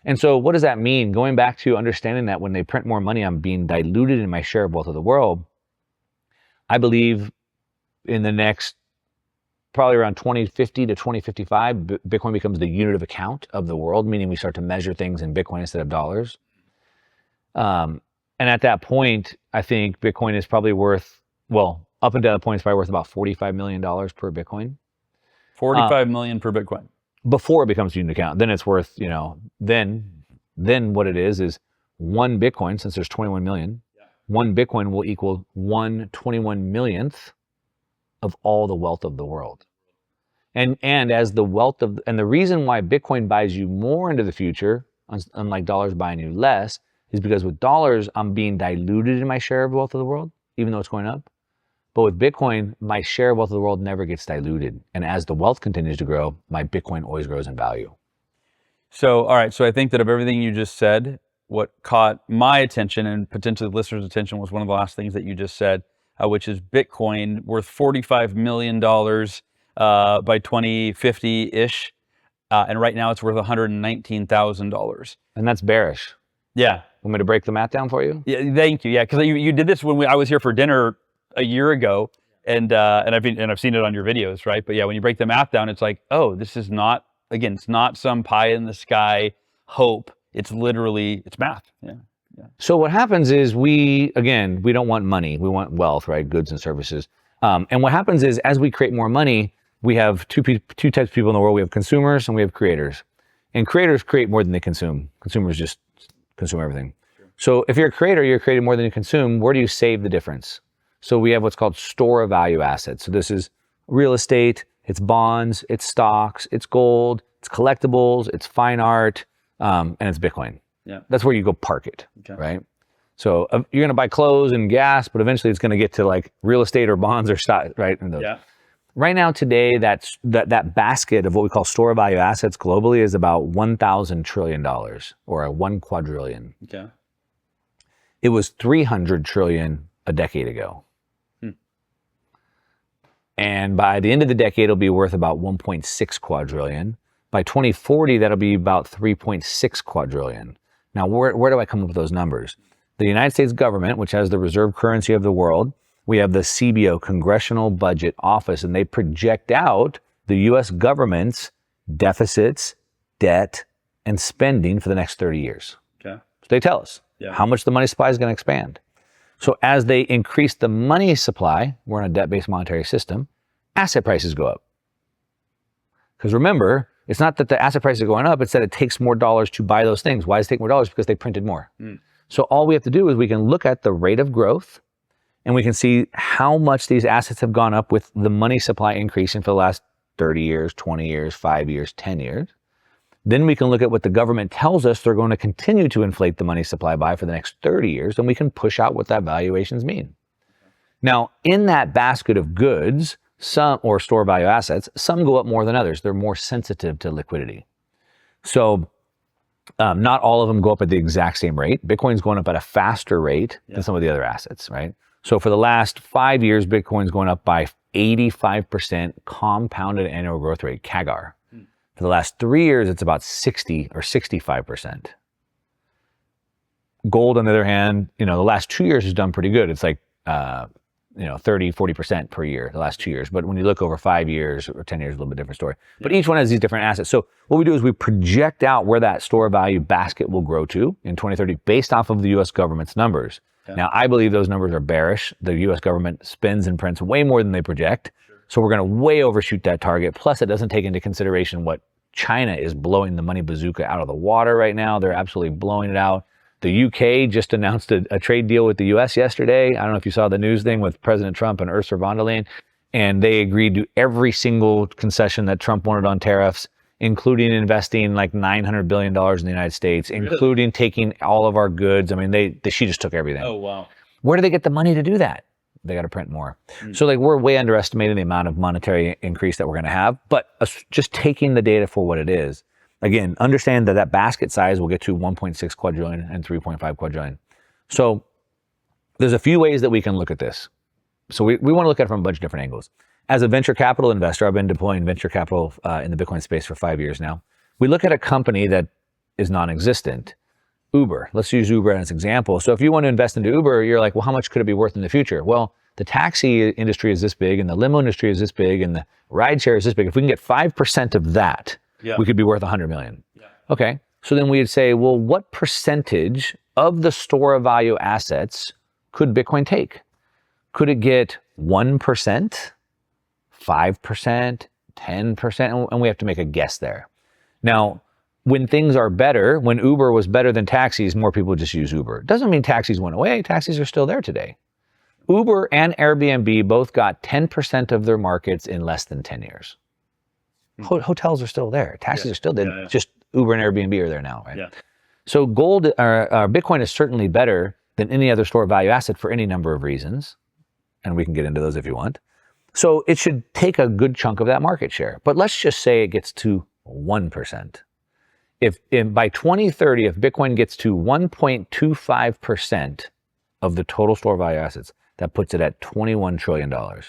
And so what does that mean? Going back to understanding that when they print more money, I'm being diluted in my share of wealth of the world. I believe in the next, probably around 2050 to 2055, Bitcoin becomes the unit of account of the world, meaning we start to measure things in Bitcoin instead of dollars. And at that point, I think Bitcoin is probably worth, well, up until that point, it's probably worth about $45 million per Bitcoin. 45 million per Bitcoin. Before it becomes a unit account, then it's worth, then what it is 1 Bitcoin, since there's 21 million, 1 Bitcoin will equal 1/21 millionth of all the wealth of the world. And as the wealth of, and the reason why Bitcoin buys you more into the future, unlike dollars buying you less, is because with dollars, I'm being diluted in my share of wealth of the world, even though it's going up. But with Bitcoin, my share of wealth of the world never gets diluted. And as the wealth continues to grow, my Bitcoin always grows in value. So, all right. So I think that of everything you just said, what caught my attention and potentially the listeners' attention was one of the last things that you just said, which is Bitcoin worth $45 million by 2050-ish. And right now it's worth $119,000. And that's bearish. Yeah. Want me to break the math down for you? Yeah, thank you. Yeah, because you did this when I was here for dinner a year ago, and I've seen it on your videos, right? But yeah, when you break the math down, it's like, oh, this is not, again, it's not some pie in the sky hope. It's literally, it's math. Yeah. So what happens is we don't want money. We want wealth, right? Goods and services. And what happens is as we create more money, we have two types of people in the world. We have consumers and we have creators. And creators create more than they consume. Consumers just consume everything. So if you're a creator, you're creating more than you consume. Where do you save the difference? So we have what's called store of value assets. So this is real estate, it's bonds, it's stocks, it's gold, it's collectibles, it's fine art, and it's Bitcoin. Yeah. That's where you go park it, Okay. right? So you're going to buy clothes and gas, but eventually it's going to get to like real estate or bonds or stock, right? And those. Yeah. Right now, today, that basket of what we call store of value assets globally is about $1,000 trillion or a 1 quadrillion. Okay. It was 300 trillion a decade ago. And by the end of the decade, it'll be worth about 1.6 quadrillion. By 2040, that'll be about 3.6 quadrillion. Now, where do I come up with those numbers? The United States government, which has the reserve currency of the world, we have the CBO, Congressional Budget Office, and they project out the U.S. government's deficits, debt, and spending for the next 30 years. Okay. So they tell us Yeah. how much the money supply is going to expand. So as they increase the money supply, we're in a debt-based monetary system, asset prices go up. Because remember, it's not that the asset prices are going up, it's that it takes more dollars to buy those things. Why does it take more dollars? Because they printed more. So all we have to do is we can look at the rate of growth and we can see how much these assets have gone up with the money supply increasing for the last 30 years, 20 years, 5 years, 10 years. Then we can look at what the government tells us they're going to continue to inflate the money supply by for the next 30 years, and we can push out what that valuations mean. Now, in that basket of goods, some or store value assets, some go up more than others. They're more sensitive to liquidity. So not all of them go up at the exact same rate. Bitcoin's going up at a faster rate than some of the other assets, right? So for the last 5 years, Bitcoin's going up by 85% compounded annual growth rate, CAGR. For the last 3 years, it's about 60 or 65%. Gold, on the other hand, the last 2 years has done pretty good. It's like, 30, 40% per year, the last 2 years. But when you look over 5 years or 10 years, a little bit different story. But each one has these different assets. So what we do is we project out where that store value basket will grow to in 2030 based off of the U.S. government's numbers. Okay. Now, I believe those numbers are bearish. The U.S. government spends and prints way more than they project. So we're going to way overshoot that target. Plus, it doesn't take into consideration what China is blowing the money bazooka out of the water right now. They're absolutely blowing it out. The UK just announced a trade deal with the US yesterday. I don't know if you saw the news thing with President Trump and Ursula von der Leyen. And they agreed to every single concession that Trump wanted on tariffs, including investing like $900 billion in the United States, including taking all of our goods. I mean, she just took everything. Oh, wow. Where do they get the money to do that? They got to print more. So we're way underestimating the amount of monetary increase that we're going to have, but just taking the data for what it is. Again, understand that basket size will get to 1.6 quadrillion and 3.5 quadrillion. So there's a few ways that we can look at this. So we want to look at it from a bunch of different angles. As a venture capital investor, I've been deploying venture capital in the Bitcoin space for 5 years now. We look at a company that is non-existent. Uber. Let's use Uber as an example. So if you want to invest into Uber, you're like, well, how much could it be worth in the future? Well, the taxi industry is this big, and the limo industry is this big, and the rideshare is this big. If we can get 5% of that, we could be worth 100 million. Okay. So then we'd say, well, what percentage of the store of value assets could Bitcoin take? Could it get 1%, 5%, 10%? And we have to make a guess there. Now, when things are better, when Uber was better than taxis, more people just use Uber. Doesn't mean taxis went away. Taxis are still there today. Uber and Airbnb both got 10% of their markets in less than 10 years. Hotels are still there. Taxis are still there. Just Uber and Airbnb are there now, right? Yeah. So gold or Bitcoin is certainly better than any other store of value asset for any number of reasons. And we can get into those if you want. So it should take a good chunk of that market share. But let's just say it gets to 1%. If by 2030, if Bitcoin gets to 1.25% of the total store value assets, that puts it at $21 trillion or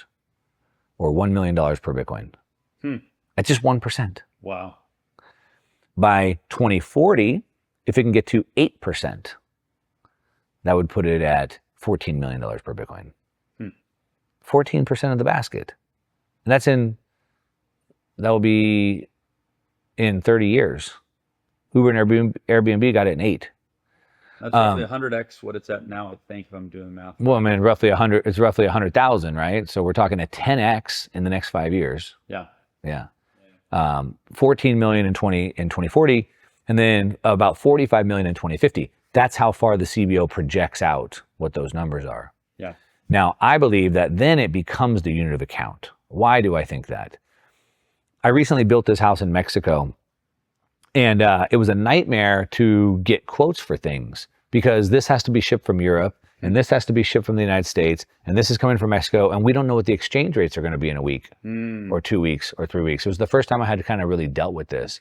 $1 million per Bitcoin. At just 1%. Wow. By 2040, if it can get to 8%, that would put it at $14 million per Bitcoin. 14% of the basket. And that will be in 30 years. Uber and Airbnb got it in 8. That's roughly 100x what it's at now, I think, if I'm doing the math. Well, I mean, it's roughly 100,000, right? So we're talking a 10x in the next 5 years. Yeah. Yeah. 14 million in 2040, and then about 45 million in 2050. That's how far the CBO projects out what those numbers are. Yeah. Now, I believe that then it becomes the unit of account. Why do I think that? I recently built this house in Mexico, and it was a nightmare to get quotes for things because this has to be shipped from Europe, and this has to be shipped from the United States, and this is coming from Mexico, and we don't know what the exchange rates are going to be in a week or 2 weeks or 3 weeks. It was the first time I had kind of really dealt with this.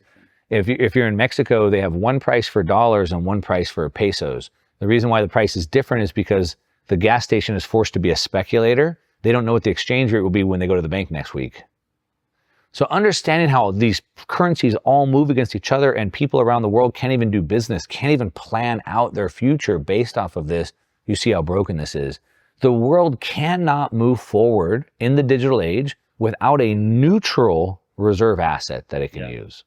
If you're in Mexico, they have one price for dollars and one price for pesos. The reason why the price is different is because the gas station is forced to be a speculator. They don't know what the exchange rate will be when they go to the bank next week. So understanding how these currencies all move against each other and people around the world can't even do business, can't even plan out their future based off of this, you see how broken this is. The world cannot move forward in the digital age without a neutral reserve asset that it can use.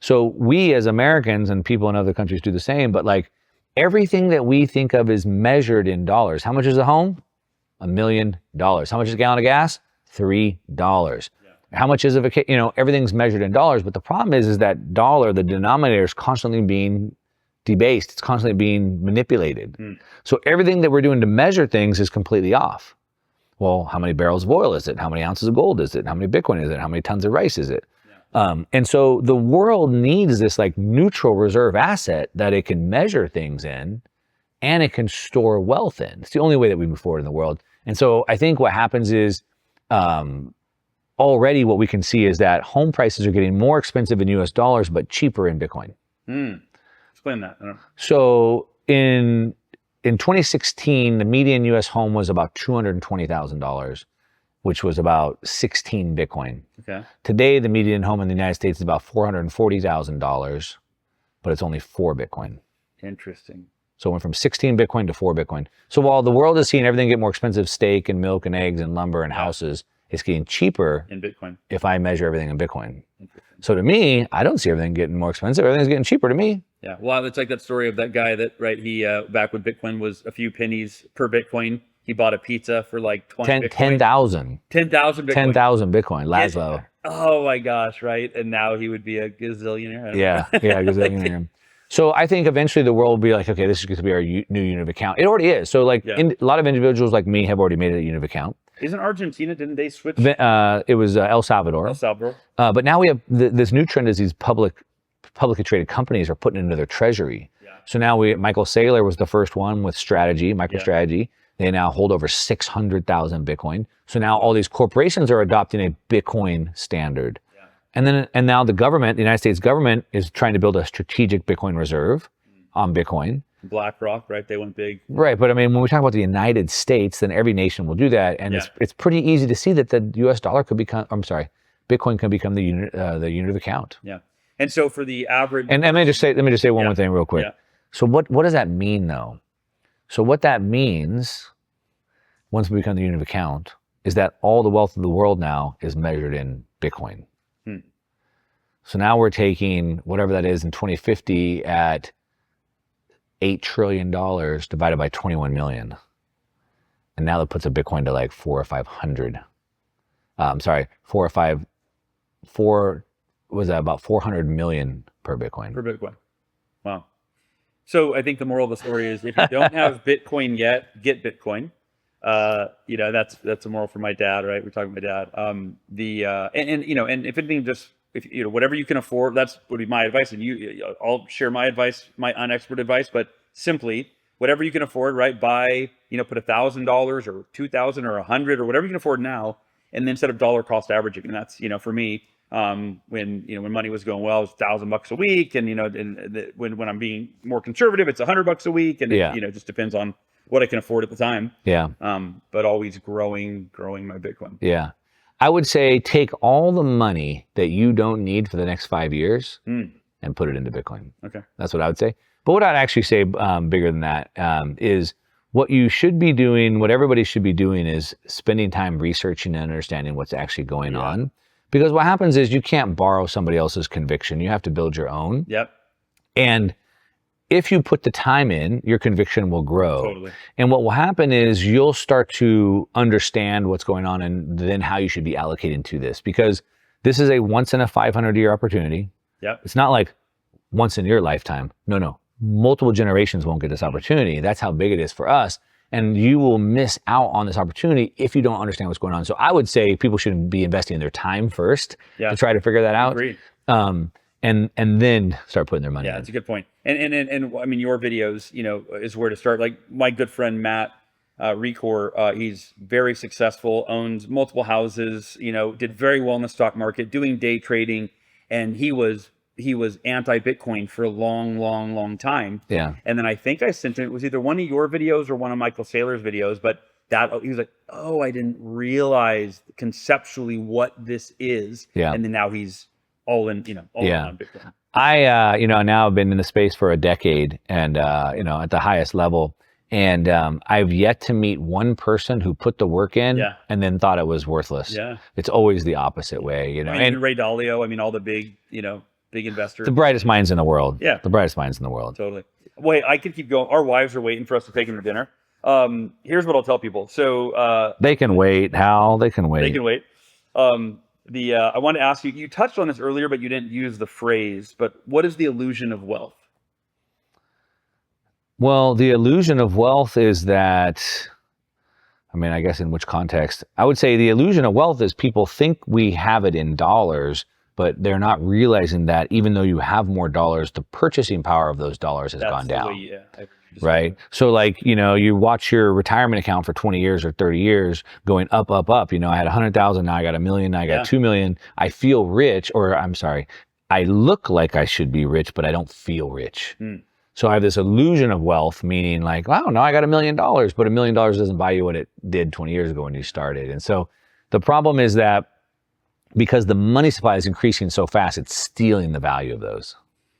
So we as Americans, and people in other countries do the same, but like everything that we think of is measured in dollars. How much is a home? $1 million. How much is a gallon of gas? $3. How much is a vacation? You know, everything's measured in dollars, but the problem is that dollar, the denominator, is constantly being debased. It's constantly being manipulated. So everything that we're doing to measure things is completely off. Well, how many barrels of oil is it? How many ounces of gold is it? How many Bitcoin is it? How many tons of rice is it? And so the world needs this like neutral reserve asset that it can measure things in and it can store wealth in. It's the only way that we move forward in the world. And so I think what happens is already what we can see is that home prices are getting more expensive in US dollars, but cheaper in Bitcoin. Explain that. I don't know. So in 2016, the median US home was about $220,000, which was about 16 Bitcoin. Okay. Today, the median home in the United States is about $440,000, but it's only 4 Bitcoin. Interesting. So it went from 16 Bitcoin to 4 Bitcoin. So while the world is seeing everything get more expensive, steak and milk and eggs and lumber and houses, it's getting cheaper in Bitcoin if I measure everything in Bitcoin. So to me, I don't see everything getting more expensive. Everything's getting cheaper to me. Yeah. Well, it's like that story of that guy that, right, he, back when Bitcoin was a few pennies per Bitcoin, he bought a pizza for like 10,000. 10,000 Bitcoin. 10,000 Bitcoin, Laszlo. Oh my gosh, right? And now he would be a gazillionaire. Gazillionaire. So I think eventually the world will be like, okay, this is going to be our new unit of account. It already is. So like a lot of individuals like me have already made it a unit of account. Isn't Argentina, didn't they switch? It was El Salvador. But now we have this new trend is these publicly traded companies are putting it into their treasury. So now Michael Saylor was the first one with MicroStrategy. They now hold over 600,000 Bitcoin. So now all these corporations are adopting a Bitcoin standard. And now the government, the United States government, is trying to build a strategic Bitcoin reserve on Bitcoin. BlackRock, right? They went big. Right, but I mean, when we talk about the United States, then every nation will do that, and it's pretty easy to see that the U.S. dollar could become. Bitcoin can become the unit of account. Yeah, and so for the average. And let me just say one more thing real quick. So what does that mean though? So what that means, once we become the unit of account, is that all the wealth of the world now is measured in Bitcoin. So now we're taking whatever that is in 2050 at $8 trillion divided by 21 million. And now that puts a Bitcoin to like 400 or 500. Was that about 400 million per Bitcoin? Per Bitcoin. Wow. So I think the moral of the story is if you don't have Bitcoin yet, get Bitcoin. That's a moral for my dad, right? We're talking about my dad. And if anything, just whatever you can afford, that's would be my advice. And I'll share my advice, my unexpert advice, but simply whatever you can afford, right? Buy, put $1,000 or $2,000 or $100 or whatever you can afford now, and then instead of dollar cost averaging, and that's for me. When money was going well, it was $1,000 a week, and when I'm being more conservative, it's $100 a week, and it just depends on what I can afford at the time. Yeah. But always growing my Bitcoin. Yeah. I would say take all the money that you don't need for the next 5 years and put it into Bitcoin. Okay. That's what I would say. But what I'd actually say bigger than that is what you should be doing, what everybody should be doing is spending time researching and understanding what's actually going on. Because what happens is you can't borrow somebody else's conviction. You have to build your own. Yep. And if you put the time in, your conviction will grow. Totally. And what will happen is you'll start to understand what's going on and then how you should be allocating to this. Because This is a once in a 500-year opportunity. Yep. It's not like once in your lifetime. No. Multiple generations won't get this opportunity. That's how big it is for us. And you will miss out on this opportunity if you don't understand what's going on. So I would say people should be investing their time first to try to figure that out. Agreed. And then start putting their money in. That's a good point. And I mean, your videos, is where to start. Like my good friend Matt Recor, he's very successful, owns multiple houses, did very well in the stock market, doing day trading, and he was anti-Bitcoin for a long time. Yeah. And then I think I sent him, it was either one of your videos or one of Michael Saylor's videos, but he was like, oh, I didn't realize conceptually what this is. Yeah. And then now he's all in, all in on Bitcoin. I, now I've been in the space for a decade and, at the highest level. And I've yet to meet one person who put the work in and then thought it was worthless. Yeah. It's always the opposite way, And Ray Dalio, all the big, big investors. The brightest minds in the world. Yeah. The brightest minds in the world. Totally. Wait, I could keep going. Our wives are waiting for us to take them to dinner. Here's what I'll tell people. So they can wait, Hal. They can wait. They can wait. I wanted to ask you, you touched on this earlier, but you didn't use the phrase, but what is the illusion of wealth? Well, the illusion of wealth is that, I guess in which context? I would say the illusion of wealth is people think we have it in dollars, but they're not realizing that even though you have more dollars, the purchasing power of those dollars has gone down. Right? So you watch your retirement account for 20 years or 30 years going up. I had 100,000, now I got 1 million, now I got 2 million. I feel rich, I look like I should be rich, but I don't feel rich. So I have this illusion of wealth, meaning wow, now I got $1 million, but $1 million doesn't buy you what it did 20 years ago when you started. And so the problem is that because the money supply is increasing so fast, it's stealing the value of those.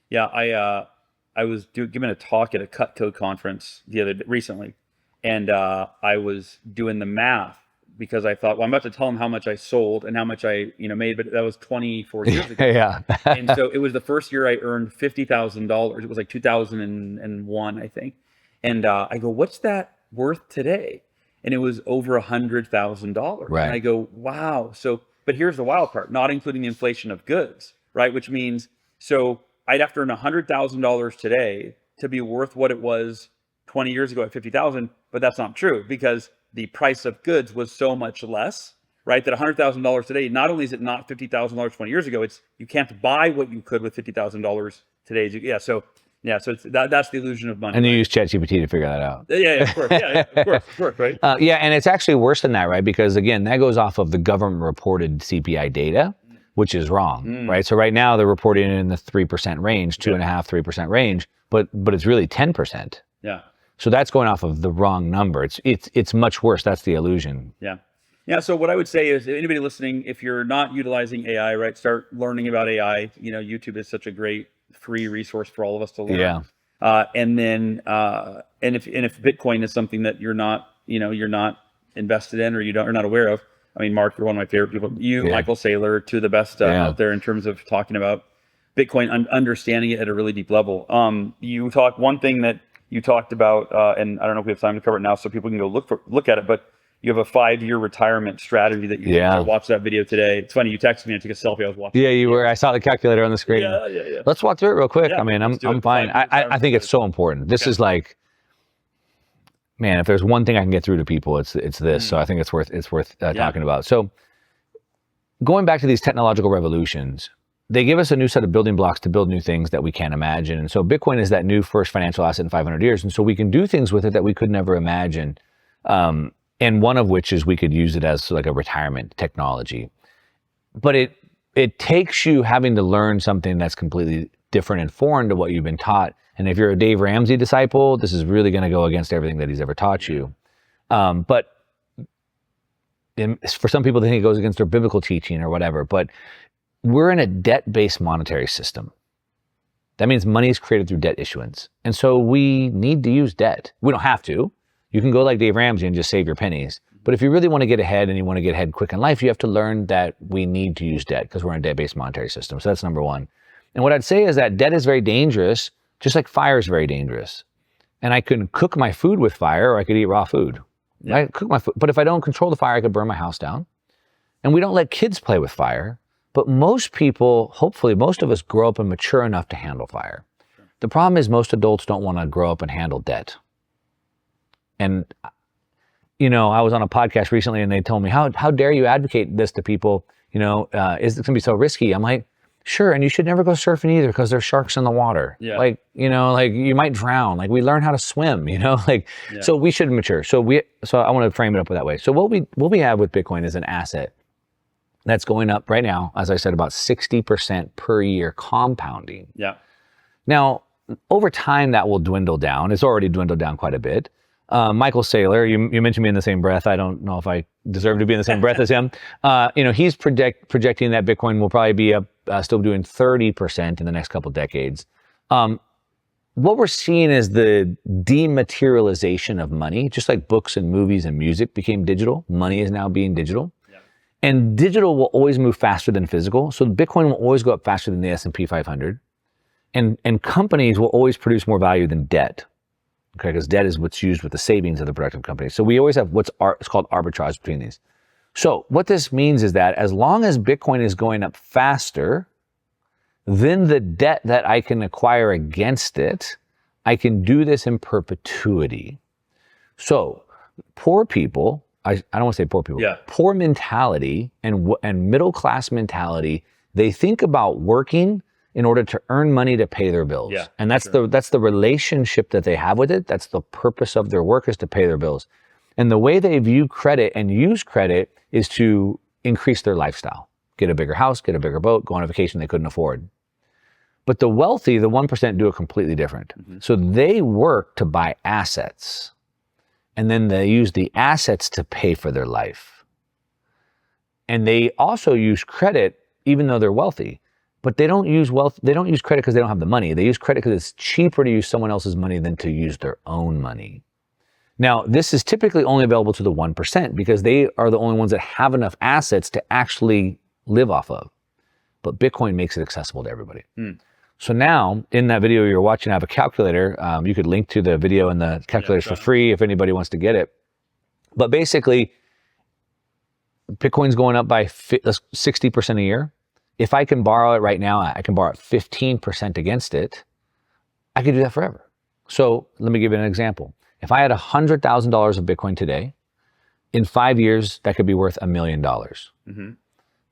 Yeah, I was giving a talk at a Cutco conference recently, and I was doing the math because I thought, well, I'm about to tell them how much I sold and how much I made, but that was 24 years ago. Yeah. And so it was the first year I earned $50,000. It was like 2001, I think. And I go, what's that worth today? And it was over $100,000. Right. And I go, wow. So, but here's the wild part, not including the inflation of goods, right? Which means, so I'd have to earn $100,000 today to be worth what it was 20 years ago at 50,000, but that's not true because the price of goods was so much less, right? That $100,000 today, not only is it not $50,000 20 years ago, it's you can't buy what you could with $50,000 today. So it's that's the illusion of money. And you use ChatGPT to figure that out. Yeah, of course. Of course, right? And it's actually worse than that, right? Because again, that goes off of the government reported CPI data, which is wrong, right? So right now they're reporting it in the 3% range, 2.5%, 3% range, but it's really 10%. Yeah. So that's going off of the wrong number. It's much worse. That's the illusion. Yeah. So what I would say is, anybody listening, if you're not utilizing AI, right, start learning about AI. YouTube is such a great free resource for all of us to learn. Yeah. And then, and if Bitcoin is something that you're not invested in or you're not aware of, Mark, you're one of my favorite people. Michael Saylor, two of the best out there in terms of talking about Bitcoin, understanding it at a really deep level. One thing that you talked about, and I don't know if we have time to cover it now, so people can go look at it. But you have a 5-year retirement strategy that you watched that video today. It's funny, you texted me and took a selfie. I was watching. Yeah, you were. I saw the calculator on the screen. Yeah. Let's walk through it real quick. Yeah, I'm fine. I think it's so important. This is like, man, if there's one thing I can get through to people, it's this. So I think it's worth talking about. So going back to these technological revolutions, they give us a new set of building blocks to build new things that we can't imagine. And so Bitcoin is that new first financial asset in 500 years. And so we can do things with it that we could never imagine. And one of which is we could use it as like a retirement technology. But it takes you having to learn something that's completely different and foreign to what you've been taught. And if you're a Dave Ramsey disciple, this is really going to go against everything that he's ever taught you. But for some people, they think it goes against their biblical teaching or whatever. But we're in a debt-based monetary system. That means money is created through debt issuance. And so we need to use debt. We don't have to. You can go like Dave Ramsey and just save your pennies. But if you really want to get ahead and you want to get ahead quick in life, you have to learn that we need to use debt because we're in a debt-based monetary system. So that's number one. And what I'd say is that debt is very dangerous, just like fire is very dangerous. And I can cook my food with fire or I could eat raw food. Yeah. Right? Cook my food. But if I don't control the fire, I could burn my house down. And we don't let kids play with fire. But most people, hopefully most of us, grow up and mature enough to handle fire. The problem is most adults don't want to grow up and handle debt. And, you know, I was on a podcast recently and they told me, how dare you advocate this to people? You know, is it going to be so risky? I'm like, sure. And you should never go surfing either because there's sharks in the water. Yeah. Like, you know, like you might drown. Like we learn how to swim, you know, like, so we should mature. So I want to frame it up that way. So what we have with Bitcoin is an asset that's going up right now, as I said, about 60% per year compounding. Yeah. Now, over time, that will dwindle down. It's already dwindled down quite a bit. Michael Saylor, you mentioned me in the same breath. I don't know if I deserve to be in the same breath as him. You know, he's projecting that Bitcoin will probably be still doing 30% in the next couple decades. What we're seeing is the dematerialization of money, just like books and movies and music became digital. Money is now being digital. Yeah. And digital will always move faster than physical. So Bitcoin will always go up faster than the S&P 500. And companies will always produce more value than debt, okay? Because debt is what's used with the savings of the productive companies. So we always have it's called arbitrage between these. So what this means is that as long as Bitcoin is going up faster, then the debt that I can acquire against it, I can do this in perpetuity. So poor people, I don't want to say poor people, poor mentality and middle class mentality, they think about working in order to earn money to pay their bills. Yeah, and that's the relationship that they have with it. That's the purpose of their work, is to pay their bills. And the way they view credit and use credit is to increase their lifestyle. Get a bigger house, get a bigger boat, go on a vacation they couldn't afford. But the wealthy, the 1%, do it completely different. Mm-hmm. So they work to buy assets, and then they use the assets to pay for their life. And they also use credit even though they're wealthy. But they don't use credit because they don't have the money. They use credit because it's cheaper to use someone else's money than to use their own money. Now, this is typically only available to the 1% because they are the only ones that have enough assets to actually live off of. But Bitcoin makes it accessible to everybody. Mm. So now, in that video you're watching, I have a calculator. You could link to the video and the calculators for free if anybody wants to get it. But basically, Bitcoin's going up by 60% a year. If I can borrow it right now, I can borrow 15% against it. I could do that forever. So let me give you an example. If I had $100,000 of Bitcoin today, in 5 years, that could be worth $1 million. Mm-hmm.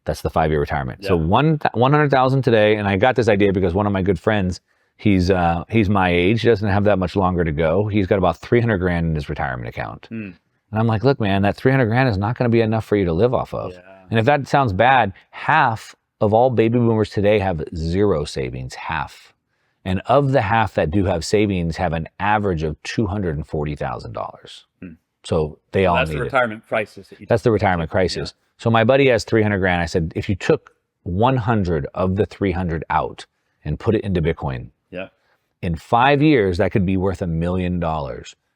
That's the 5-year retirement. Yeah. So 100,000 today, and I got this idea because one of my good friends, he's my age, he doesn't have that much longer to go. He's got about 300 grand in his retirement account. Mm. And I'm like, look, man, that 300 grand is not going to be enough for you to live off of. Yeah. And if that sounds bad, half of all baby boomers today have zero savings, half. And of the half that do have savings have an average of $240,000. Hmm. So they all need it. That's the retirement crisis. That's the retirement crisis. Yeah. So my buddy has 300 grand. I said, if you took 100 of the 300 out and put it into Bitcoin, in 5 years, that could be worth $1 million.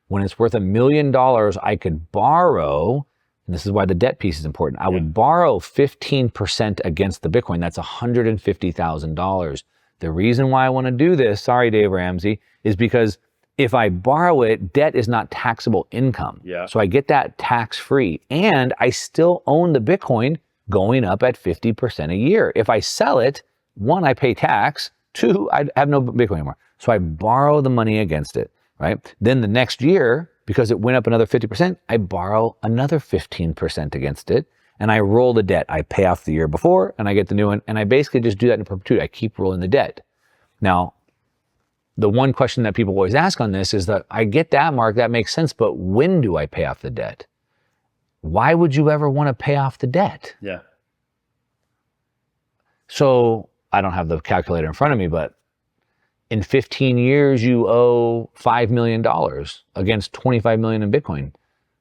When it's worth $1 million, I could borrow, and this is why the debt piece is important. I would borrow 15% against the Bitcoin. That's $150,000. The reason why I want to do this, sorry, Dave Ramsey, is because if I borrow it, debt is not taxable income. Yeah. So I get that tax-free, and I still own the Bitcoin going up at 50% a year. If I sell it, 1, I pay tax. 2, I have no Bitcoin anymore. So I borrow the money against it, right? Then the next year, because it went up another 50%, I borrow another 15% against it, and I roll the debt. I pay off the year before, and I get the new one, and I basically just do that in perpetuity. I keep rolling the debt. Now, the one question that people always ask on this is that, I get that, Mark, that makes sense, but when do I pay off the debt? Why would you ever want to pay off the debt? Yeah. So, I don't have the calculator in front of me, but in 15 years, you owe $5 million against 25 million in Bitcoin.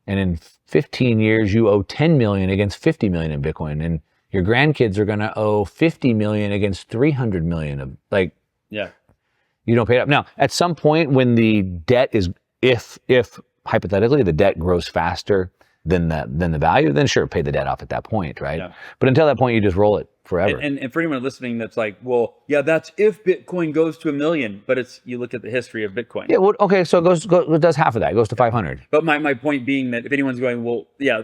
And in 15 years, you owe 10 million against 50 million in Bitcoin. And your grandkids are going to owe 50 million against 300 million of, like, you don't pay it up. Now, at some point when the debt is, if hypothetically the debt grows faster than the value, then sure, pay the debt off at that point, right? Yeah. But until that point, you just roll it forever. And for anyone listening that's like, well, yeah, that's if Bitcoin goes to $1 million, but you look at the history of Bitcoin. Yeah, well, okay, so it does half of that. It goes to 500. But my point being that if anyone's going, well, yeah,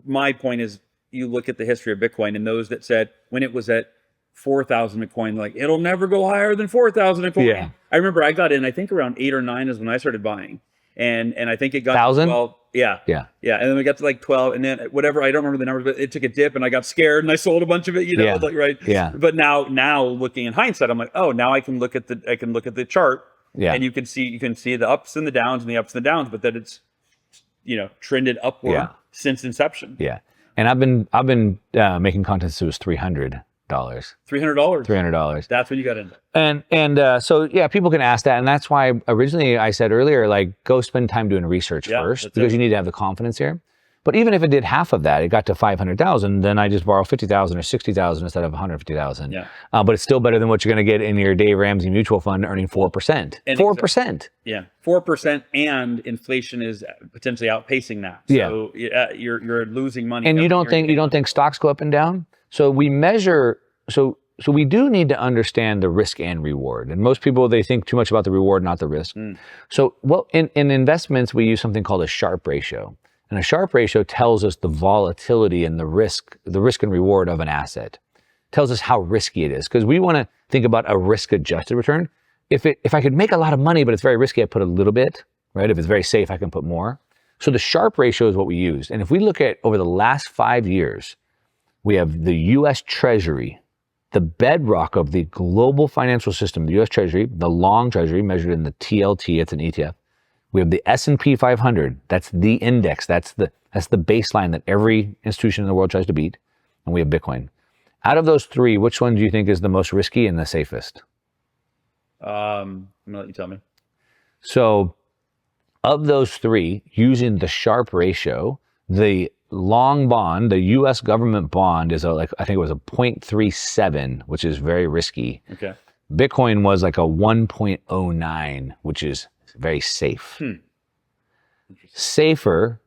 my point is you look at the history of Bitcoin, and those that said when it was at 4,000 a coin, like it'll never go higher than 4,000 a coin. Yeah. I remember I got in, I think around 8 or 9 is when I started buying. And I think it got 1,000? to 12. Yeah. Yeah. Yeah. And then we got to like 12 and then whatever, I don't remember the numbers, but it took a dip and I got scared and I sold a bunch of it, you know, Yeah. like, right. Yeah. But now looking in hindsight, I'm like, oh, now I can look at the chart. Yeah. And you can see the ups and the downs and the ups and the downs, but that it's, you know, trended upward Yeah. since inception. Yeah. And I've been making content since it was $300. $300. $300. That's when you got into. And so yeah, people can ask that, and that's why originally I said earlier, like, go spend time doing research first, because you need to have the confidence here. But even if it did half of that, it got to 500,000, then I just borrow 50,000 or 60,000 instead of 150,000. Yeah. But it's still better than what you're going to get in your Dave Ramsey mutual fund earning 4%. 4%. Yeah, 4%, and inflation is potentially outpacing that. So you're losing money. And you don't think stocks go up and down? So we measure. So we do need to understand the risk and reward. And most people, they think too much about the reward, not the risk. So in investments, we use something called a Sharpe ratio. And a Sharpe ratio tells us the volatility and the risk and reward of an asset. Tells us how risky it is, because we want to think about a risk-adjusted return. If I could make a lot of money, but it's very risky, I put a little bit, right? If it's very safe, I can put more. So the Sharpe ratio is what we use. And if we look at over the last 5 years, we have the U.S. Treasury, the bedrock of the global financial system, the U.S. Treasury, the long Treasury measured in the TLT, it's an ETF. We have the S&P 500, that's the index, that's the baseline that every institution in the world tries to beat, and we have Bitcoin. Out of those three, which one do you think is the most risky and the safest? I'm gonna let you tell me. So, of those three, using the Sharpe ratio, the long bond, the U.S. government bond is I think it was a 0.37, which is very risky. Okay. Bitcoin was like a 1.09, which is very safe. Safer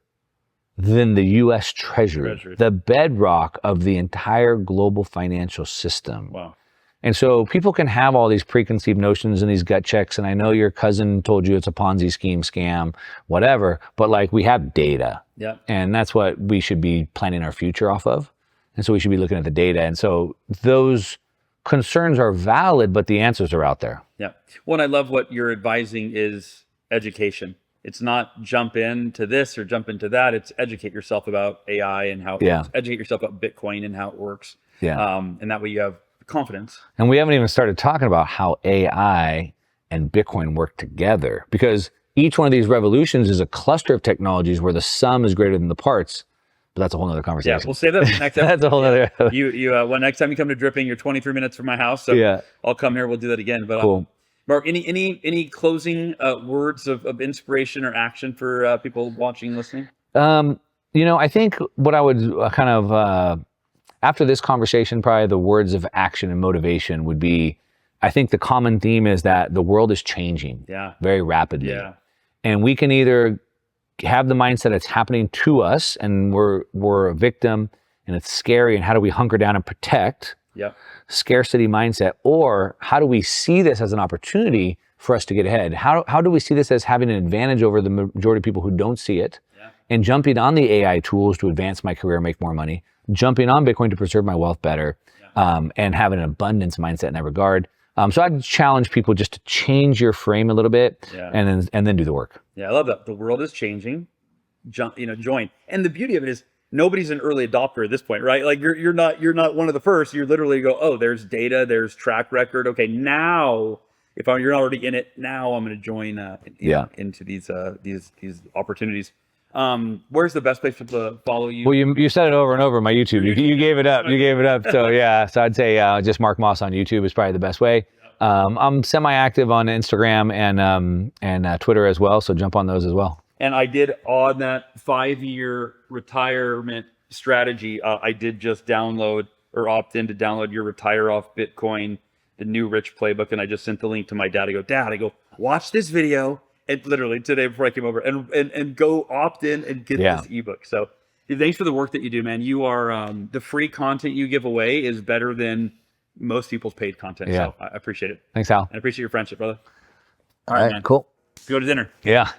than the U.S. Treasury, the bedrock of the entire global financial system. Wow. And so people can have all these preconceived notions and these gut checks. And I know your cousin told you it's a Ponzi scheme, scam, whatever, but like, we have data. Yeah. And that's what we should be planning our future off of. And so we should be looking at the data. And so those concerns are valid, but the answers are out there. Yeah. Well, and I love what you're advising is education. It's not jump into this or jump into that. It's educate yourself about AI and how it works. Educate yourself about Bitcoin and how it works. Yeah. And that way you have confidence. And we haven't even started talking about how AI and Bitcoin work together, because each one of these revolutions is a cluster of technologies where the sum is greater than the parts. But that's a whole other conversation. Yeah, we'll say that next time. That's a whole other. Well, next time you come to Dripping, you're 23 minutes from my house. So I'll come here. We'll do that again. But cool. Mark, any closing words of inspiration or action for people watching and listening? I think what I would kind of, after this conversation, probably the words of action and motivation would be, I think the common theme is that the world is changing very rapidly. Yeah. And we can either have the mindset it's happening to us and we're a victim and it's scary, and how do we hunker down and protect? Scarcity mindset, or how do we see this as an opportunity for us to get ahead? How do we see this as having an advantage over the majority of people who don't see it? And jumping on the AI tools to advance my career, make more money, jumping on Bitcoin to preserve my wealth better, and have an abundance mindset in that regard. So I'd challenge people just to change your frame a little bit, and then do the work. Yeah, I love that. The world is changing. Join. And the beauty of it is nobody's an early adopter at this point, right? Like you're not one of the first. You literally go, oh, there's data, there's track record. Okay, now you're already in it, now I'm going to join into these opportunities. Where's the best place to follow you? Well, you said it over and over on my YouTube. You gave it up. You gave it up. So yeah. So I'd say just Mark Moss on YouTube is probably the best way. I'm semi-active on Instagram and Twitter as well. So jump on those as well. And I did on that 5-year retirement strategy. I did just download or opt in to download your Retire Off Bitcoin, the new Rich Playbook, and I just sent the link to my dad. I go, watch this video. And literally today before I came over and go opt in and get this ebook. So thanks for the work that you do, man. You are, the free content you give away is better than most people's paid content. Yeah. So I appreciate it. Thanks, Al. I appreciate your friendship, brother. All right, man. Cool. Go to dinner. Yeah.